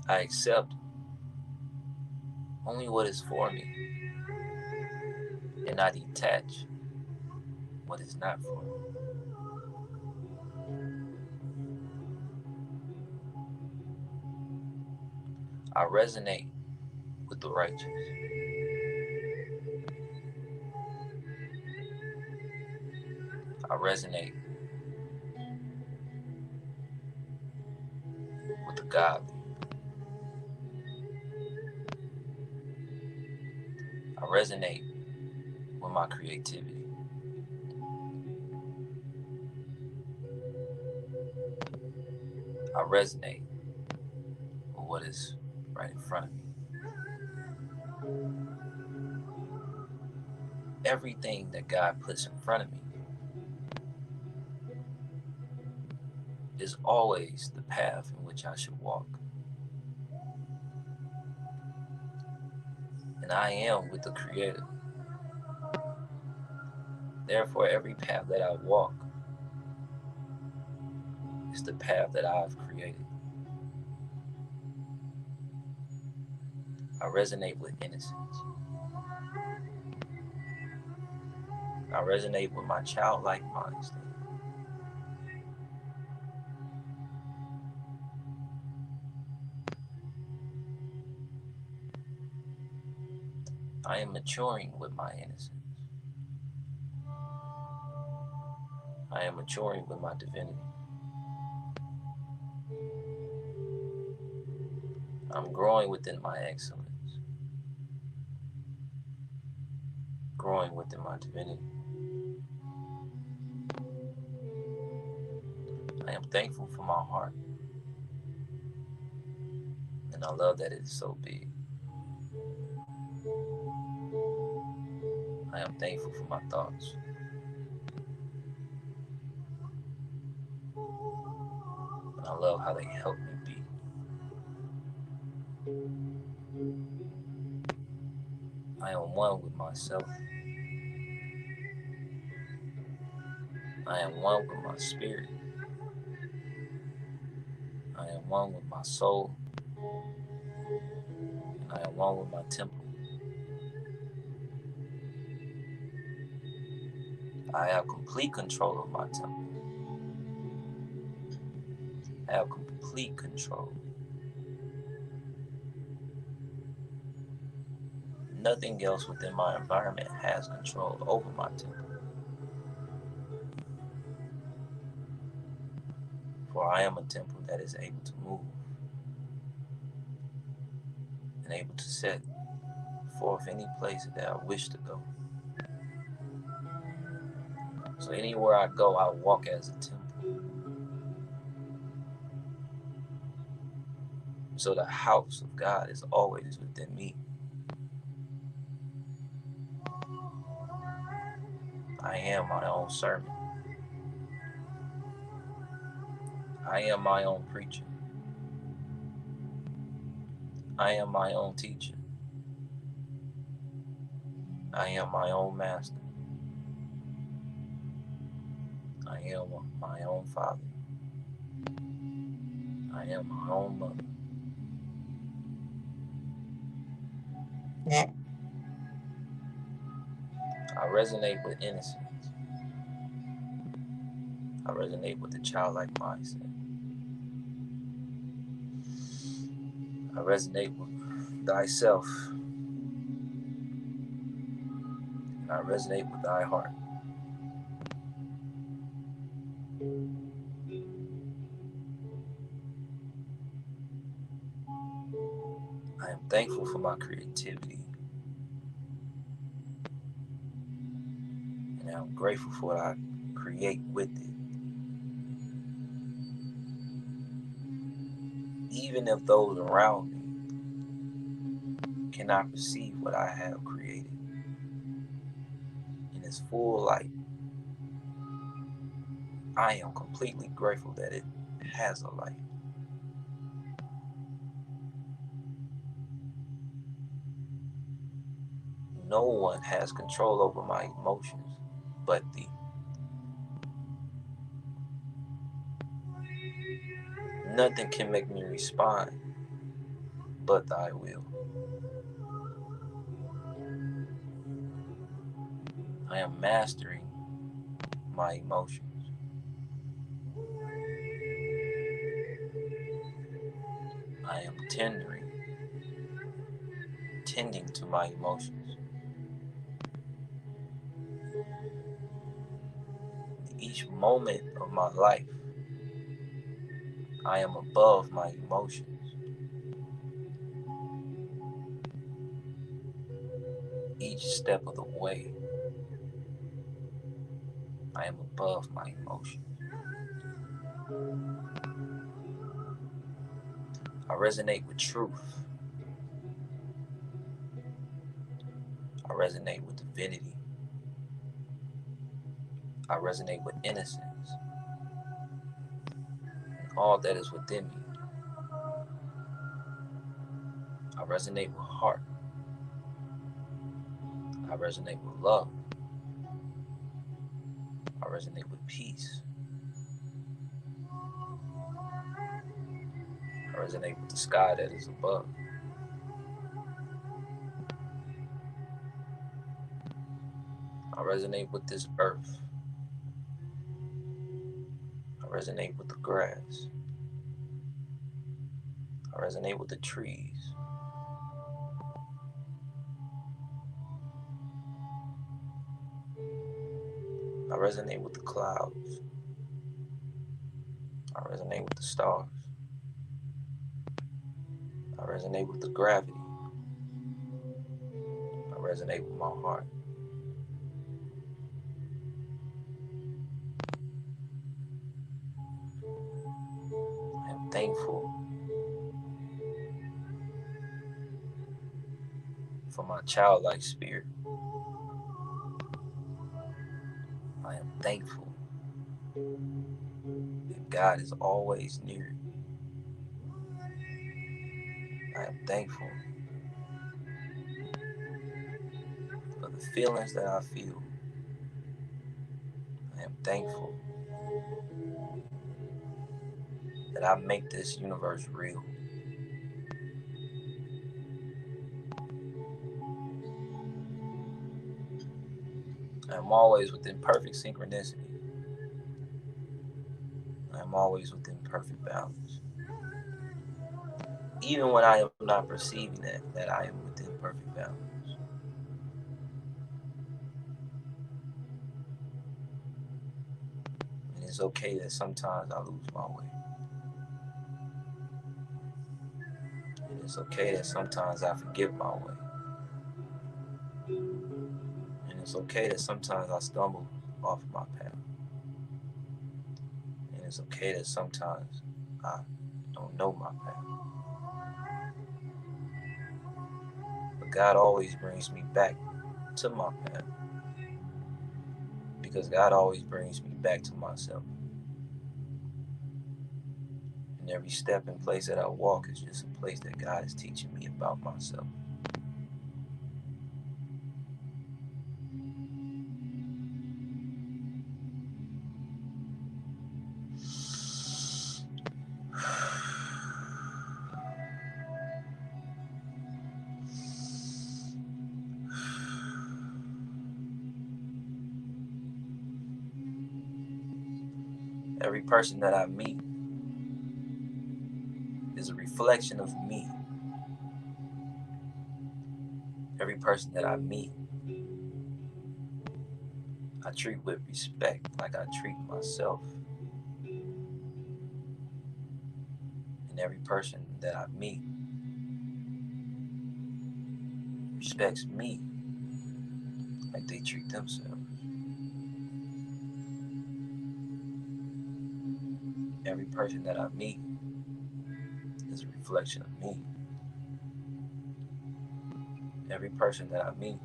I accept only what is for me, and I detach what is not for me. I resonate with the righteous. I resonate with the godly. I resonate with my creativity. I resonate with what is right in front of me. Everything that God puts in front of me is always the path in which I should walk. And I am with the Creator. Therefore, every path that I walk is the path that I've created. I resonate with innocence. I resonate with my childlike mind state. I am maturing with my innocence. I am maturing with my divinity. I'm growing within my excellence, growing growing within my divinity. I am thankful for my heart, and I love that it is so big. I am thankful for my thoughts. And I love how they help me be. I am one with myself. I am one with my spirit. I am one with my soul. And I am one with my temple. I have complete control of my temple. I have complete control. Nothing else within my environment has control over my temple. For I am a temple that is able to move and able to set forth any place that I wish to go. So anywhere I go, I walk as a temple. So the house of God is always within me. I am my own servant. I am my own preacher. I am my own teacher. I am my own master. I am my own father. I am my own mother. I resonate with innocence. I resonate with the childlike mindset. I resonate with thyself. And I resonate with thy heart. I am thankful for my creativity. And I'm grateful for what I create with it. Even if those around me cannot perceive what I have created in its full light, I am completely grateful that it has a light. No one has control over my emotions but thee. Nothing can make me respond but thy will. I am mastering my emotions. I am tending to my emotions. Each moment of my life, I am above my emotions. Each step of the way, I am above my emotions. I resonate with truth. I resonate with divinity. I resonate with innocence and all that is within me. I resonate with heart. I resonate with love. I resonate with peace. I resonate with the sky that is above. I resonate with this earth. I resonate with the grass. I resonate with the trees. I resonate with the clouds. I resonate with the stars. I resonate with the gravity. I resonate with my heart. thankful for my childlike spirit. I am thankful that God is always near. I am thankful for the feelings that I feel. I am thankful that I make this universe real. I am always within perfect synchronicity. I am always within perfect balance. Even when I am not perceiving that I am within perfect balance. And it's okay that sometimes I lose my way. And it's okay that sometimes I forget my way. And it's okay that sometimes I stumble off my path. And it's okay that sometimes I don't know my path. But God always brings me back to my path. Because God always brings me back to myself. And every step and place that I walk is just a place that God is teaching me about myself. Every person that I meet is a reflection of me. Every person that I meet, I treat with respect like I treat myself. And every person that I meet respects me like they treat themselves. Every person that I meet is a reflection of me. Every person that I meet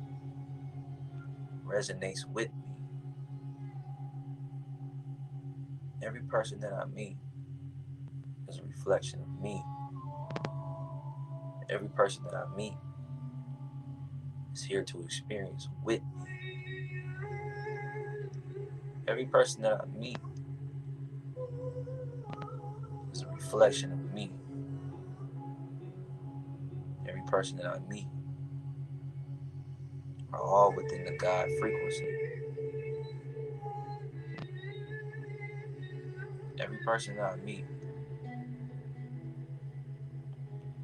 resonates with me. Every person that I meet is a reflection of me. Every person that I meet is here to experience with me. Every person that I meet is a reflection of me. Every person that I meet are all within the God frequency. Every person that I meet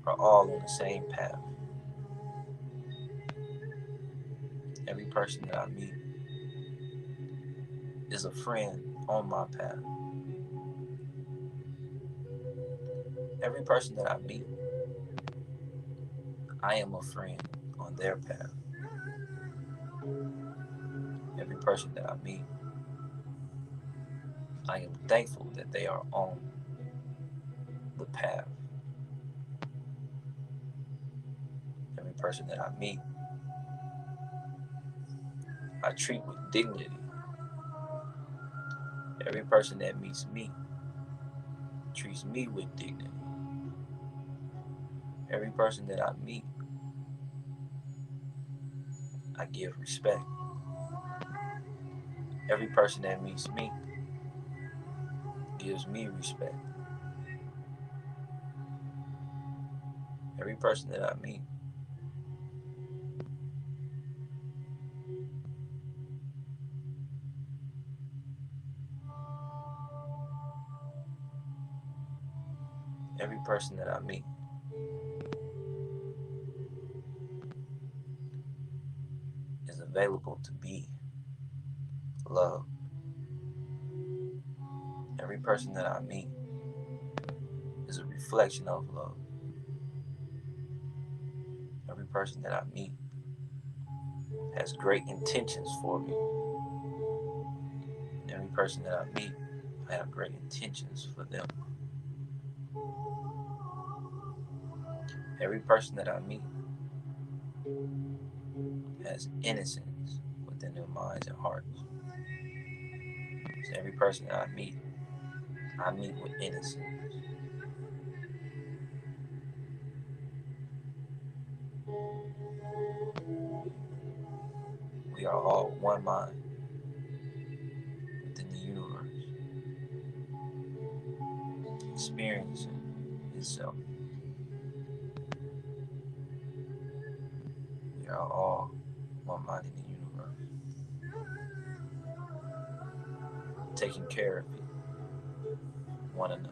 are all on the same path. Every person that I meet is a friend on my path. Every person that I meet, I am a friend on their path. Every person that I meet, I am thankful that they are on the path. Every person that I meet, I treat with dignity. Every person that meets me treats me with dignity. Every person that I meet, I give respect. Every person that meets me gives me respect. Every person that I meet every person that I meet is available to be loved. Every person that I meet is a reflection of love. Every person that I meet has great intentions for me. And every person that I meet, I have great intentions for them. Every person that I meet has innocence within their minds and hearts. So every person that I meet with innocence. We are all one mind within the universe, experiencing itself. We are all one mind in the universe, taking care of one another.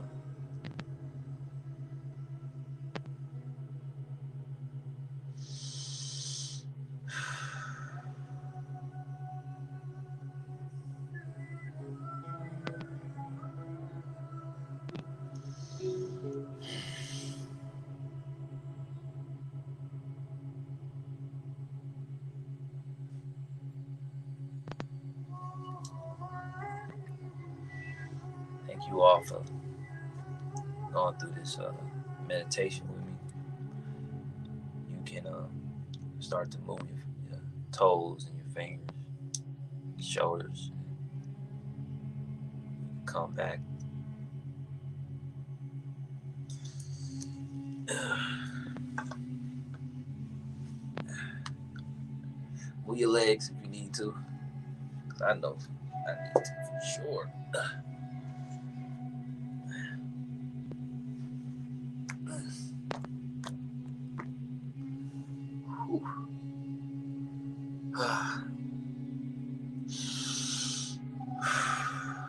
Thank you all for going through this meditation with me. You can start to move your toes and your fingers, shoulders. Come back. Move your legs if you need to. 'Cause I know I need to for sure.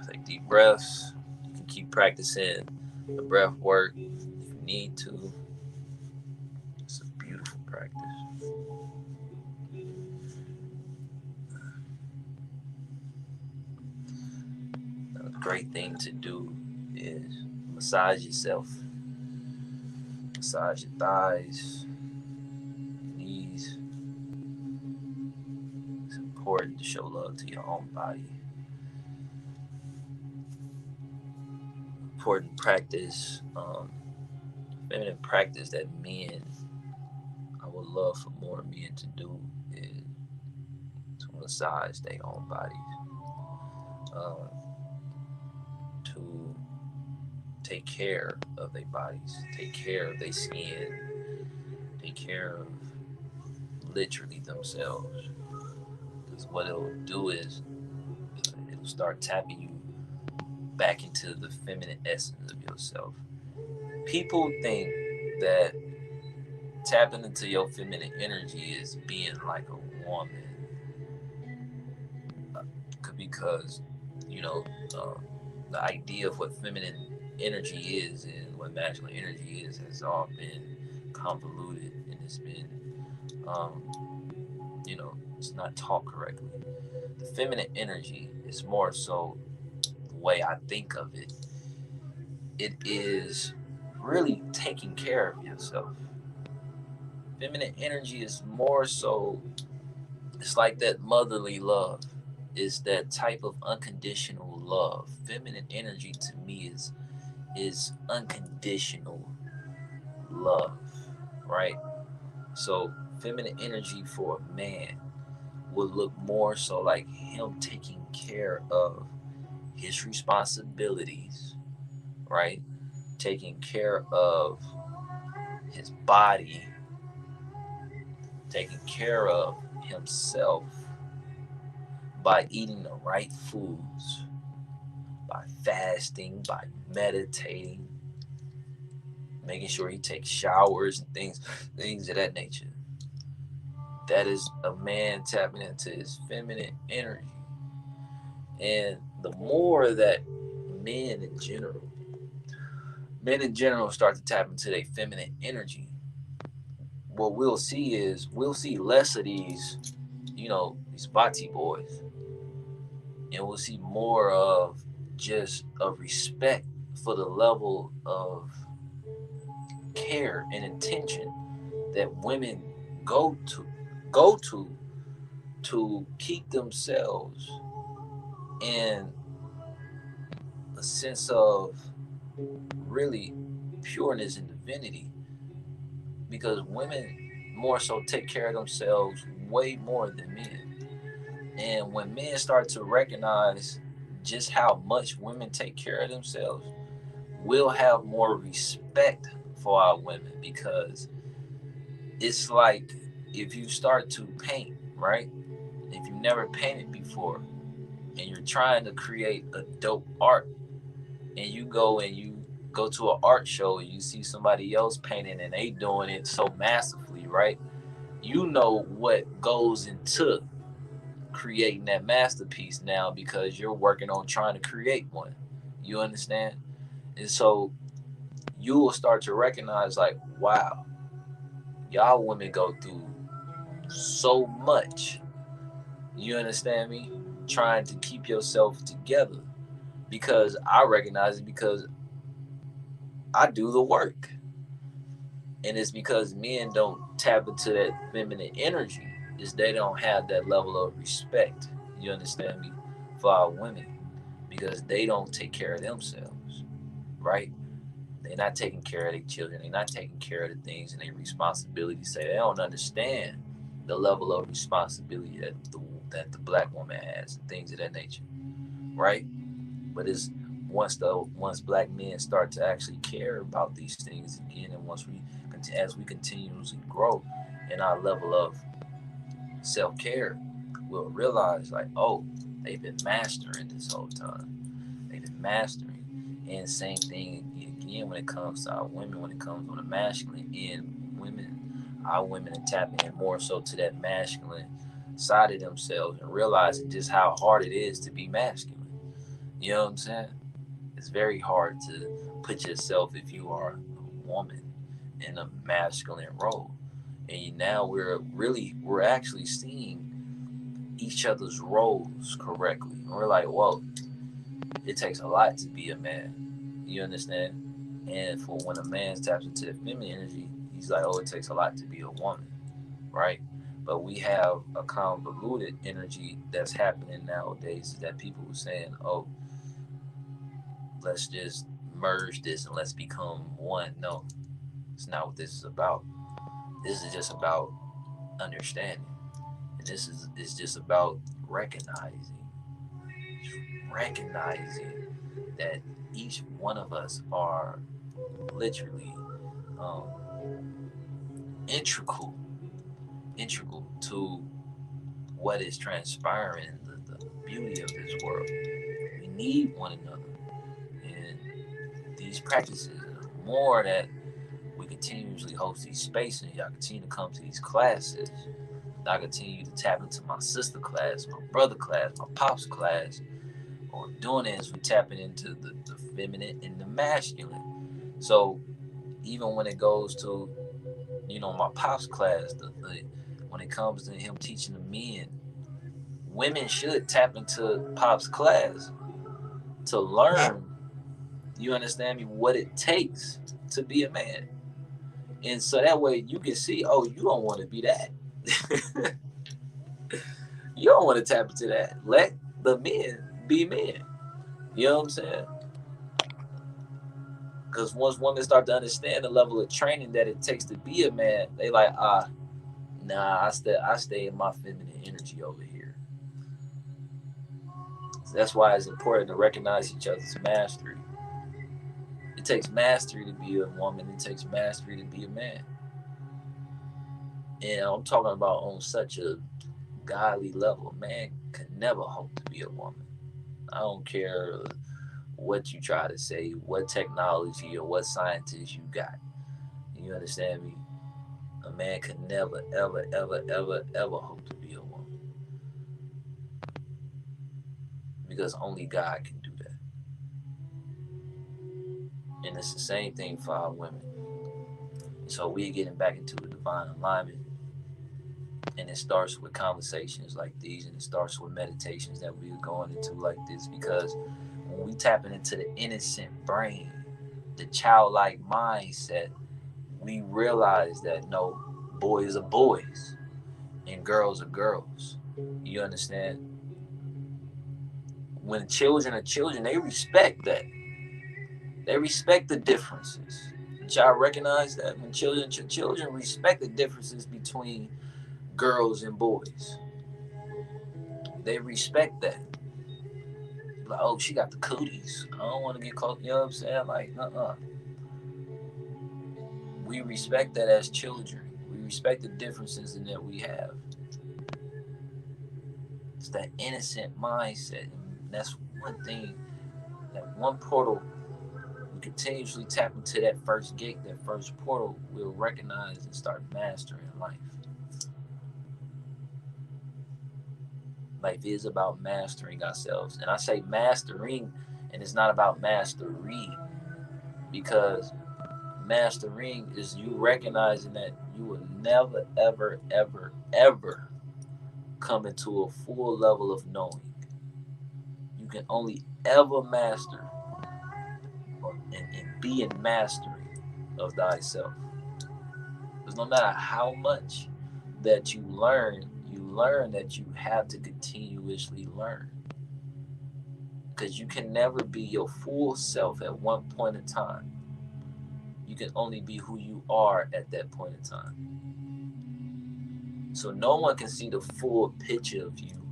Take deep breaths. You can keep practicing the breath work if you need to. It's a beautiful practice. A great thing to do is massage yourself. Massage your thighs, your knees. It's important to show love to your own body. Important practice, feminine practice that men, I would love for more men to do is to massage their own bodies, um, to take care of their bodies, take care of their skin, take care of literally themselves. Because what it'll do is it'll start tapping you back into the feminine essence of yourself. People think that tapping into your feminine energy is being like a woman, because you know uh, the idea of what feminine energy is and what masculine energy is has all been convoluted, and it's been um, it's not taught correctly. The feminine energy is more so the way I think of it. It is really taking care of yourself. Feminine energy is more so, it's like that motherly love. It's that type of unconditional love. Feminine energy to me is unconditional love, right? So feminine energy for a man would look more so like him taking care of his responsibilities, right? Taking care of his body, taking care of himself by eating the right foods, by fasting, by meditating, making sure he takes showers and things of that nature. That is a man tapping into his feminine energy. And the more that men in general, men in general start to tap into their feminine energy, what we'll see is we'll see less of these bati boys, and we'll see more of just a respect for the level of care and intention that women go to go to keep themselves in a sense of really pureness and divinity, because women more so take care of themselves way more than men. And when men start to recognize just how much women take care of themselves, we'll have more respect for our women, because it's like, if you start to paint, right? If you never painted before and you're trying to create a dope art, and you go to an art show and you see somebody else painting and they doing it so masterfully, right? You know what goes into creating that masterpiece now, because you're working on trying to create one. You understand? And so you will start to recognize, like, wow, y'all women go through so much. You understand me? Trying to keep yourself together, because I recognize it, because I do the work. And it's because men don't tap into that feminine energy, is they don't have that level of respect. You understand me? For our women, because they don't take care of themselves, right? They're not taking care of their children. They're not taking care of the things and their responsibilities. Say they don't understand the level of responsibility that the black woman has, and things of that nature, right? But it's once black men start to actually care about these things again, and as we continuously grow in our level of self care, we'll realize, like, oh, they've been mastering this whole time. They've been mastering. And same thing again when it comes to our women, when it comes on the masculine and women, our women are tapping in more so to that masculine side of themselves, and realizing just how hard it is to be masculine. You know what I'm saying? It's very hard to put yourself, if you are a woman, in a masculine role. And now we're actually seeing each other's roles correctly. And we're like, whoa, it takes a lot to be a man. You understand? And for when a man taps into the feminine energy, he's like, oh, it takes a lot to be a woman, right? But we have a convoluted energy that's happening nowadays, that people are saying, oh, let's just merge this and let's become one. No, it's not what this is about. This is just about understanding. And this is just about recognizing that each one of us are literally um, integral integral to what is transpiring, the beauty of this world. We need one another. And these practices are more that we continuously host these spaces. Y'all continue to come to these classes. I continue to tap into my sister class, my brother class, my pop's class. What we're doing is we're tapping into the feminine and the masculine. So even when it goes to, my pop's class, when it comes to him teaching the men, women should tap into pop's class to learn, you understand me, what it takes to be a man. And so that way you can see, oh, you don't want to be that. You don't want to tap into that. Let the men be men. You know what I'm saying? Because once women start to understand the level of training that it takes to be a man, they like, nah, I stay in my feminine energy over here. So that's why it's important to recognize each other's mastery. It takes mastery to be a woman. It takes mastery to be a man. And I'm talking about on such a godly level. A man can never hope to be a woman. I don't care what you try to say, what technology or what scientists you got. You understand me? A man can never, ever, ever, ever, ever hope to be a woman, because only God can do that. And it's the same thing for our women. So we're getting back into the divine alignment. And it starts with conversations like these, and it starts with meditations that we're going into like this, because when we tapping into the innocent brain, the childlike mindset, we realize that no, boys are boys and girls are girls. You understand? When children are children, they respect that. They respect the differences. Y'all recognize that when children respect the differences between girls and boys. They respect that. Like, oh, she got the cooties. I don't want to get close. You know what I'm saying? Like, we respect that as children. We respect the differences in that we have. It's that innocent mindset. And that's one thing, that one portal, we continuously tap into that first gate, that first portal, we'll recognize and start mastering life. Life is about mastering ourselves. And I say mastering, and it's not about mastery, because mastering is you recognizing that you will never, ever, ever, ever come into a full level of knowing. You can only ever master and be in mastery of thyself. Because no matter how much that you learn that you have to continuously learn. Because you can never be your full self at one point in time. You can only be who you are at that point in time. So no one can see the full picture of you.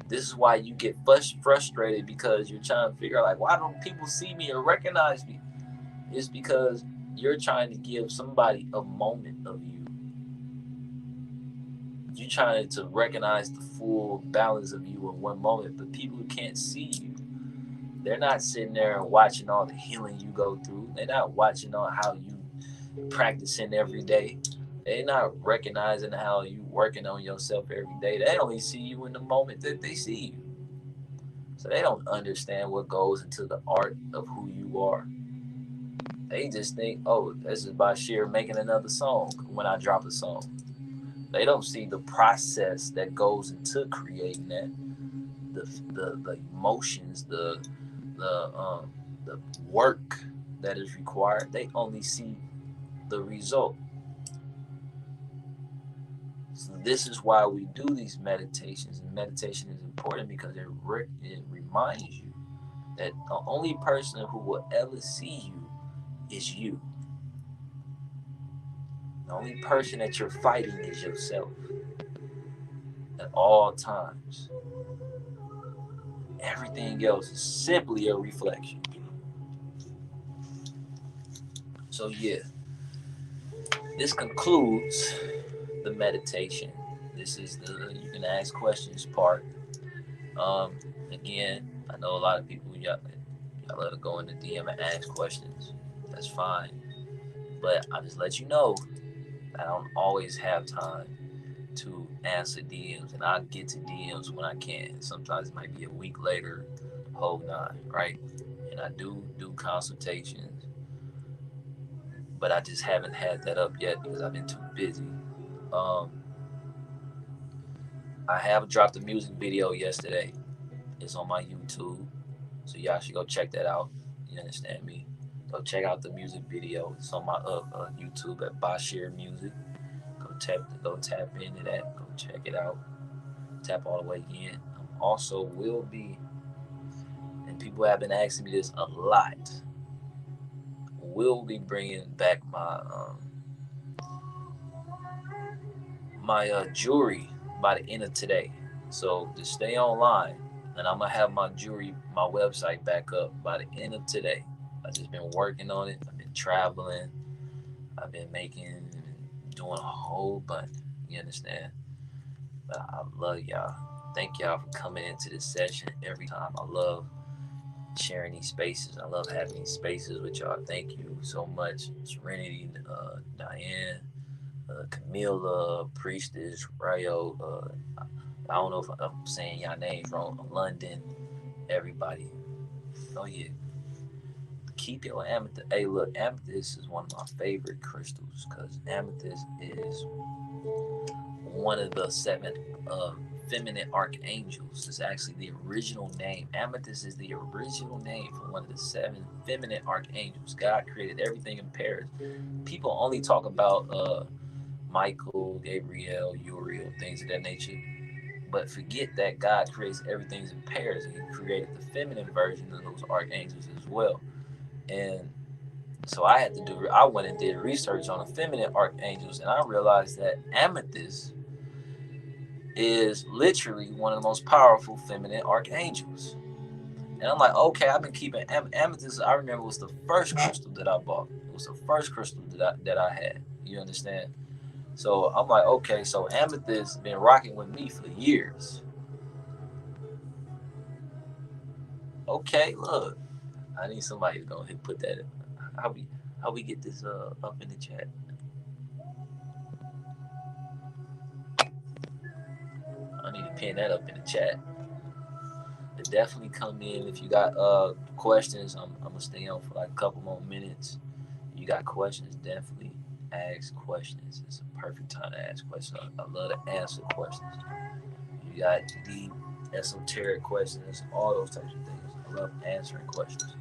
This is why you get frustrated, because you're trying to figure out, like, why don't people see me or recognize me? It's because you're trying to give somebody a moment of you. You're trying to recognize the full balance of you in one moment, but people who can't see you, they're not sitting there and watching all the healing you go through. They're not watching on how you practicing every day. They're not recognizing how you working on yourself every day. They only see you in the moment that they see you. So they don't understand what goes into the art of who you are. They just think, oh, this is Basheer making another song when I drop a song. They don't see the process that goes into creating that, the emotions, the work that is required. They only see the result. So this is why we do these meditations, and meditation is important because it reminds you that the only person who will ever see you is you. The only person that you're fighting is yourself at all times. Everything else is simply a reflection. So yeah, this concludes the meditation. This is the you can ask questions part. Um, Again, I know a lot of people y'all let it go in the DM and ask questions. That's fine, but I just let you know I don't always have time to answer DMs, and I get to DMs when I can. Sometimes it might be a week later, whole nine, right? And I do consultations, but I just haven't had that up yet because I've been too busy. Um, I have dropped a music video yesterday. It's on my YouTube, so y'all should go check that out. You understand me? Go check out the music video. It's on my YouTube at Basheer Music. Go tap into that. Go check it out. Tap all the way in. Also will be, and people have been asking me this a lot. Will be bringing back my jewelry by the end of today. So just stay online, and I'm gonna have my jewelry, my website back up by the end of today. I've just been working on it. I've been traveling. I've been doing a whole bunch. You understand? But I love y'all. Thank y'all for coming into this session every time. I love sharing these spaces. I love having these spaces with y'all. Thank you so much, Serenity, Diane, Camilla, Priestess, Rayo. I don't know if I'm saying y'all names wrong. London, everybody. Oh yeah. Keep your amethyst. Hey, look, amethyst is one of my favorite crystals because amethyst is one of the seven feminine archangels. It's actually the original name. Amethyst is the original name for one of the seven feminine archangels. God created everything in pairs. People only talk about Michael, Gabriel, Uriel, things of that nature, but forget that God creates everything in pairs, and He created the feminine version of those archangels as well. And So I went and did research on the feminine archangels, and I realized that amethyst is literally one of the most powerful feminine archangels. And I'm like, okay, I've been keeping amethyst. I remember it was the first crystal that I bought. It was the first crystal that I had. You understand? So I'm like, okay, so amethyst been rocking with me for years. Okay, look, I need somebody to go ahead and put that. How we how we get this up in the chat? I need to pin that up in the chat. But definitely come in if you got questions. I'm gonna stay on for like a couple more minutes. You got questions, definitely ask questions. It's a perfect time to ask questions. I love to answer questions. You got deep, esoteric questions, all those types of things. I love answering questions.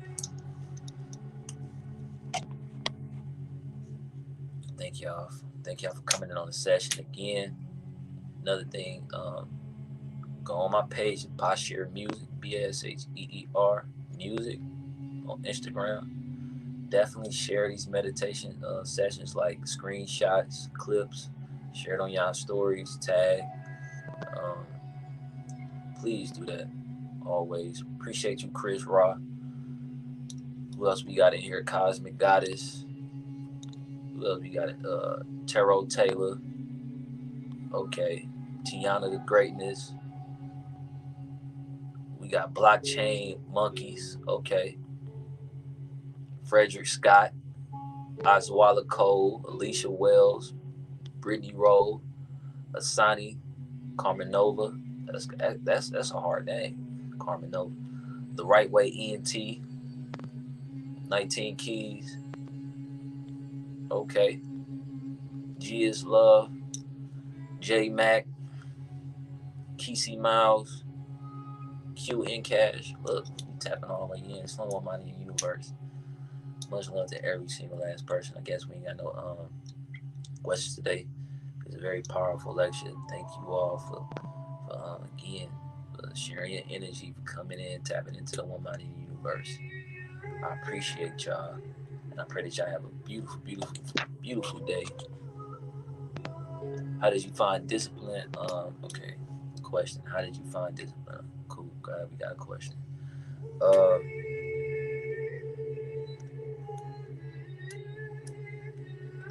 Thank y'all. Thank y'all for coming in on the session again. Another thing, go on my page, Basheer Music, Basheer Music on Instagram. Definitely share these meditation sessions, like screenshots, clips. Share it on y'all stories, tag. Um, please do that. Always appreciate you, Chris Raw. Who else we got in here? Cosmic Goddess. Who else we got? Tarot Taylor. Okay. Tiana the Greatness. We got Blockchain Monkeys. Okay. Frederick Scott. Oswald Cole. Alicia Wells. Brittany Rowe. Asani Carmenova. That's a hard name. Carmenova. The Right Way ENT. 19 Keys. Okay. G is Love. J Mac. Kesey Miles. Q in Cash. Look, we tapping all the way in. Slow money in the universe. Much love to every single last person. I guess we ain't got no questions today. It's a very powerful lecture. Thank you all for again for sharing your energy, for coming in, tapping into the one mind in the universe. I appreciate y'all, and I pray that y'all have a beautiful, beautiful, beautiful day. How did you find discipline? Okay. Question: how did you find discipline? Cool. Glad we got a question. Uh,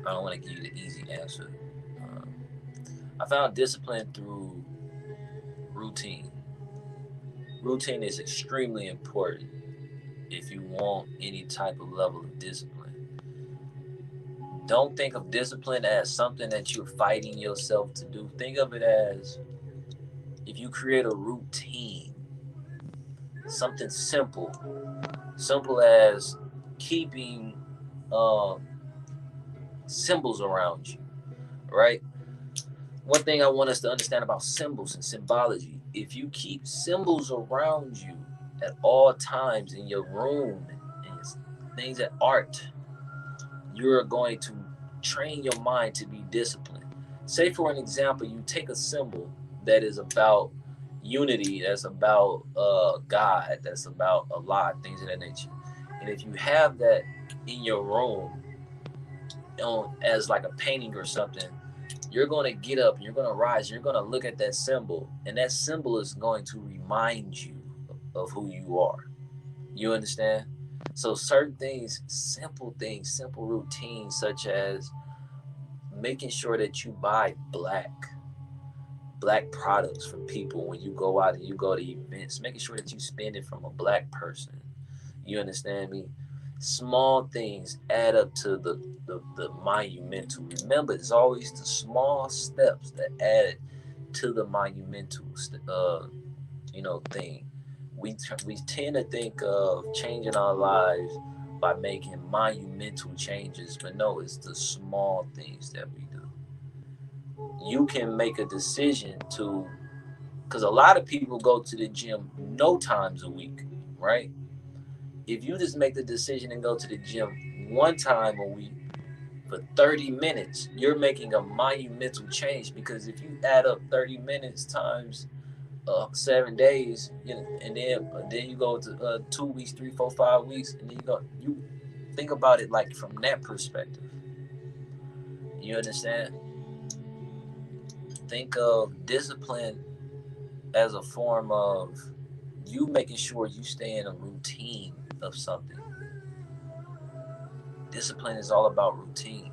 I don't want to give you the easy answer. Um, I found discipline through routine. Routine is extremely important if you want any type of level of discipline. Don't think of discipline as something that you're fighting yourself to do. Think of it as, if you create a routine, something simple, simple as keeping um, symbols around you, right? One thing I want us to understand about symbols and symbology: if you keep symbols around you at all times in your room and things at art, you're going to train your mind to be disciplined. Say, for an example, you take a symbol that is about unity, that's about God, that's about Allah, things of that nature. And if you have that in your room as like a painting or something, you're going to get up, you're going to rise, you're going to look at that symbol, and that symbol is going to remind you of who you are. You understand? So certain things, simple routines, such as making sure that you buy black products from people when you go out and you go to events, making sure that you spend it from a black person. You understand me? Small things add up to the monumental. Remember, it's always the small steps that add to the monumental thing. We tend to think of changing our lives by making monumental changes, but no, it's the small things that we do. You can make a decision to, because a lot of people go to the gym no times a week, right? If you just make the decision and go to the gym one time a week for 30 minutes, you're making a monumental change. Because if you add up 30 minutes times 7 days, and then you go to 2 weeks, 3, 4, 5 weeks, and then you Think about it like from that perspective. You understand? Think of discipline as a form of you making sure you stay in a routine of something. Discipline is all about routine.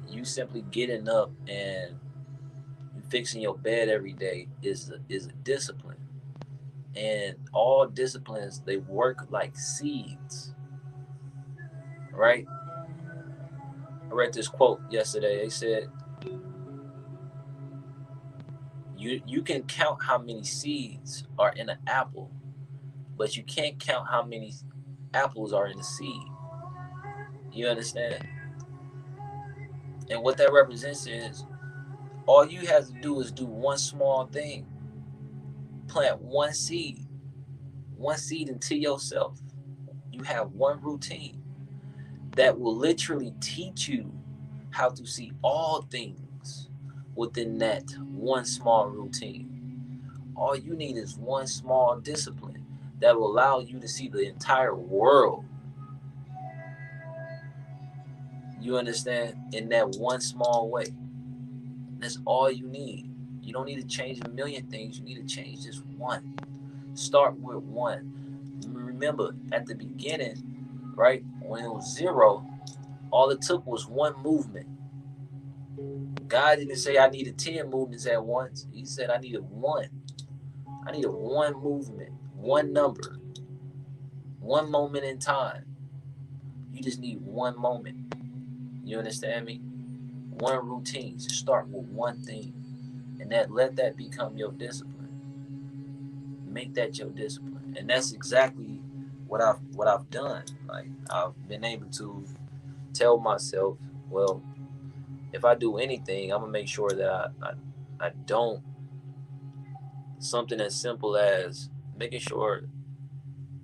You simply getting up and fixing your bed every day is a discipline. And all disciplines, they work like seeds, right? I read this quote yesterday. They said you can count how many seeds are in an apple, but you can't count how many apples are in a seed. You understand? And what that represents is all you have to do is do one small thing. Plant one seed into yourself. You have one routine that will literally teach you how to see all things within that one small routine. All you need is one small discipline that will allow you to see the entire world. You understand? In that one small way. That's all you need. You don't need to change a million things. You need to change just one. Start with one. Remember, at the beginning, right, when it was zero, all it took was one movement. God didn't say I needed 10 movements at once. He said I needed one. I needed one movement, one number, one moment in time. You just need one moment. You understand me? One routine. Just start with one thing. And let that become your discipline. Make that your discipline. And that's exactly what I've done. Like I've been able to tell myself, well, if I do anything, I'm gonna make sure that I don't something as simple as making sure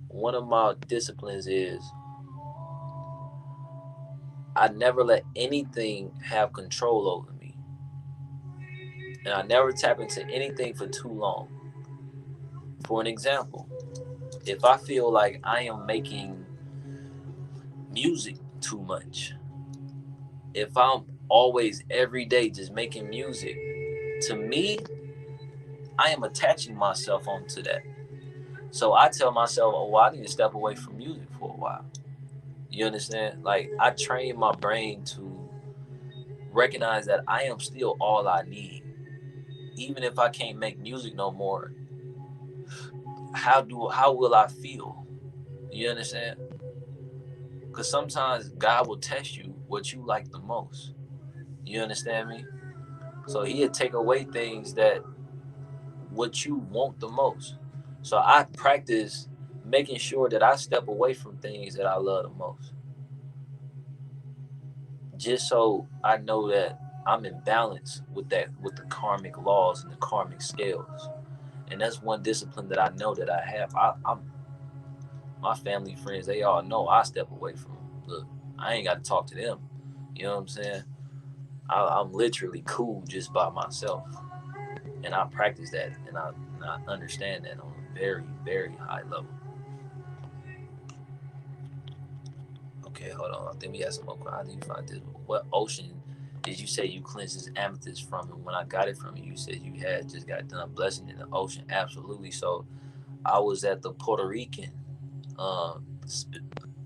one of my disciplines is I never let anything have control over me. And I never tap into anything for too long. For an example, if I feel like I am making music too much, if I'm always every day just making music, to me, I am attaching myself onto that. So I tell myself, oh, well, I need to step away from music for a while. You understand? Like I train my brain to recognize that I am still all I need. Even if I can't make music no more, how will I feel? You understand? Because sometimes God will test you what you like the most. You understand me? So He'll take away things that what you want the most. So I practice making sure that I step away from things that I love the most, just so I know that I'm in balance with the karmic laws and the karmic scales. And that's one discipline that I know that I have. I'm my family, friends, they all know I step away from them. Look, I ain't got to talk to them. You know what I'm saying? I'm literally cool just by myself, and I practice that, and I understand that on a very, very high level. Okay, hold on. I think we have some more. How do you find this? What ocean did you say you cleansed this amethyst from? And when I got it from you, you said you had just got done blessing in the ocean. Absolutely. So I was at the Puerto Rican, sp-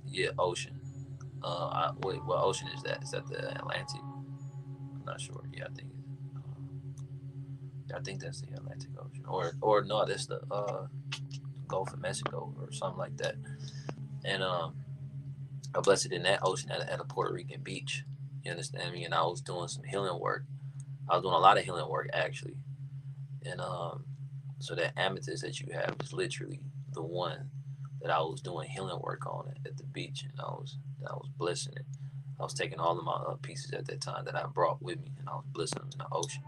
yeah, ocean. Wait, what ocean is that? Is that the Atlantic? I'm not sure. I think that's the Atlantic Ocean, or no, that's the Gulf of Mexico or something like that. And I blessed it in that ocean at a Puerto Rican beach. You understand me? And I was doing some healing work. I was doing a lot of healing work actually, and so that amethyst that you have is literally the one that I was doing healing work on at the beach, and I was blessing it. I was taking all of my pieces at that time that I brought with me, and I was blessing them in the ocean.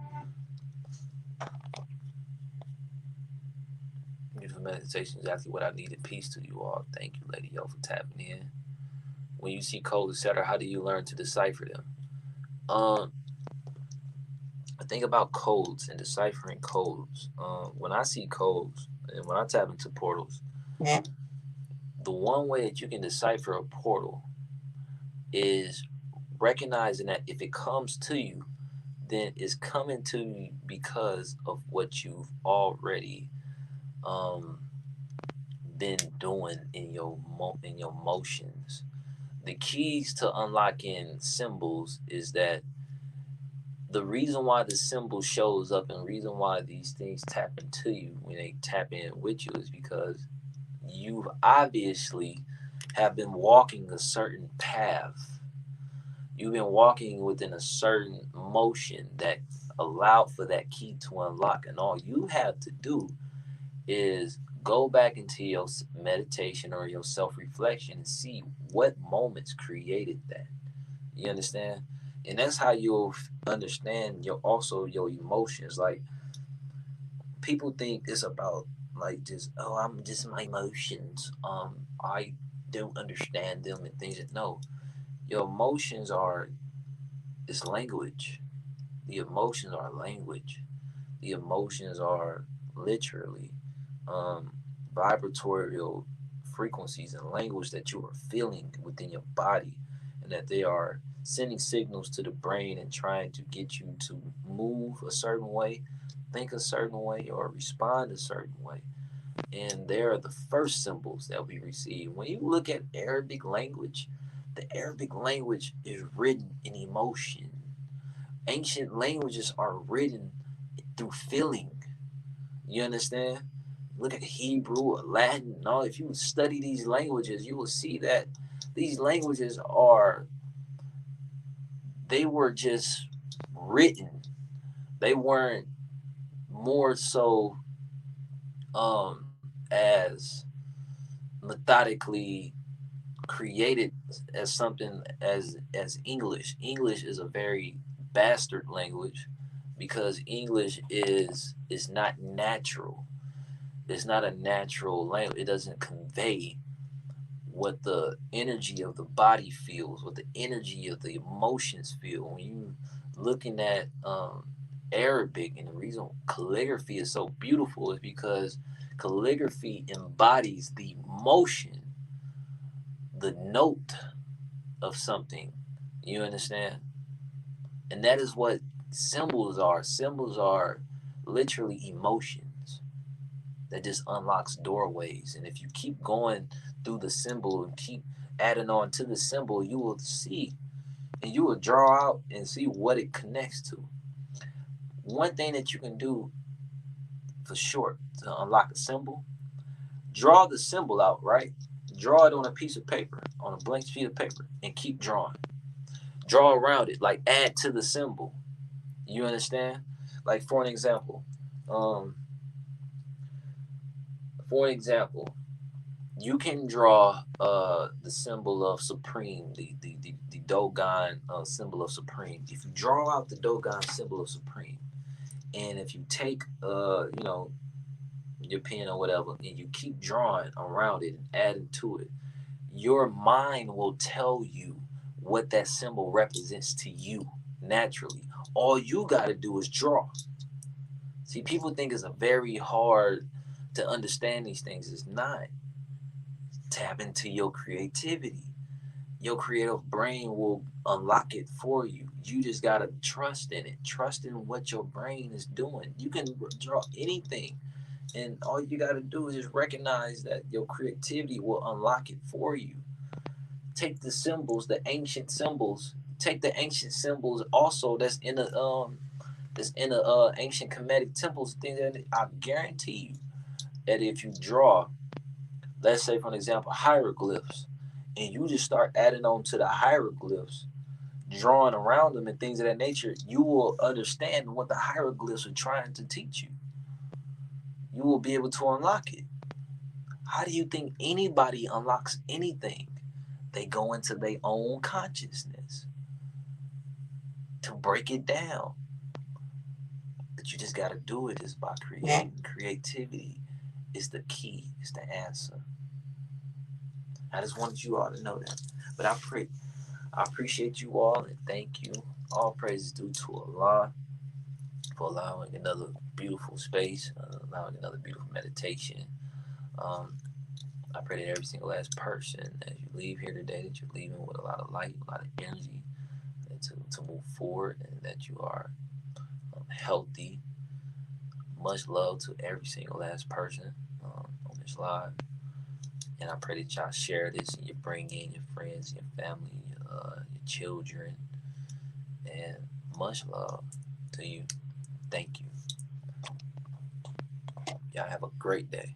Beautiful meditation is exactly what I needed. Peace to you all. Thank you, Lady Yo, for tapping in. When you see codes, etc., how do you learn to decipher them? Um, I think about codes and deciphering codes. When I see codes and when I tap into portals, the one way that you can decipher a portal is recognizing that if it comes to you, then it's coming to you because of what you've already um, been doing in in your motions. The keys to unlocking symbols is that the reason why the symbol shows up and reason why these things tap into you when they tap in with you is because you obviously have been walking a certain path. You've been walking within a certain motion that allowed for that key to unlock, and all you have to do is go back into your meditation or your self-reflection and see what moments created that. You understand? And that's how you'll understand your emotions. Like, people think it's about like just, oh, I'm just my emotions. I don't understand them and things. That no, your emotions are it's language. The emotions are language. The emotions are literally um, vibratorial frequencies and language that you are feeling within your body, and that they are sending signals to the brain and trying to get you to move a certain way, think a certain way, or respond a certain way. And they are the first symbols that we receive. When you look at Arabic language, the Arabic language is written in emotion. Ancient languages are written through feeling. You understand? Look at Hebrew or Latin. No, if you study these languages, you will see that these languages are, they were just written. They weren't more so as methodically created as something as English. English is a very bastard language because English is not natural. It's not a natural language. It doesn't convey what the energy of the body feels, what the energy of the emotions feel. When you looking at Arabic, and the reason calligraphy is so beautiful is because calligraphy embodies the motion, the note of something. You understand? And that is what symbols are. Symbols are literally emotions that just unlocks doorways. And if you keep going through the symbol and keep adding on to the symbol, you will see and you will draw out and see what it connects to. One thing that you can do for short to unlock a symbol, draw the symbol out, right? Draw it on a piece of paper, on a blank sheet of paper, and keep drawing. Draw around it, like add to the symbol. You understand? Like for an example, um, for an example, you can draw the symbol of supreme, the Dogon symbol of supreme. If you draw out the Dogon symbol of supreme, and if you take your pen or whatever, and you keep drawing around it and adding to it, your mind will tell you what that symbol represents to you naturally. All you got to do is draw. See, people think it's a very hard to understand these things. It's not. Tap into your creativity. Your creative brain will unlock it for you. You just gotta trust in it. Trust in what your brain is doing. You can draw anything, and all you gotta do is just recognize that your creativity will unlock it for you. Take the symbols, the ancient symbols. Take the ancient symbols also that's in the ancient Kemetic temples. Thing that I guarantee you that if you draw, let's say for an example, hieroglyphs, and you just start adding on to the hieroglyphs, drawing around them and things of that nature, you will understand what the hieroglyphs are trying to teach you. You will be able to unlock it. How do you think anybody unlocks anything? They go into their own consciousness to break it down. But you just got to do it is by creating. Creativity is the key, is the answer. I just wanted you all to know that. But I appreciate you all and thank you. All praise is due to Allah for allowing another beautiful space, allowing another beautiful meditation. Um, I pray that every single last person, as you leave here today, that you're leaving with a lot of light, a lot of energy, and to move forward, and that you are healthy. Much love to every single last person on this live. And I pray that y'all share this and you bring in your friends, your family, your children, and much love to you. Thank you. Y'all have a great day.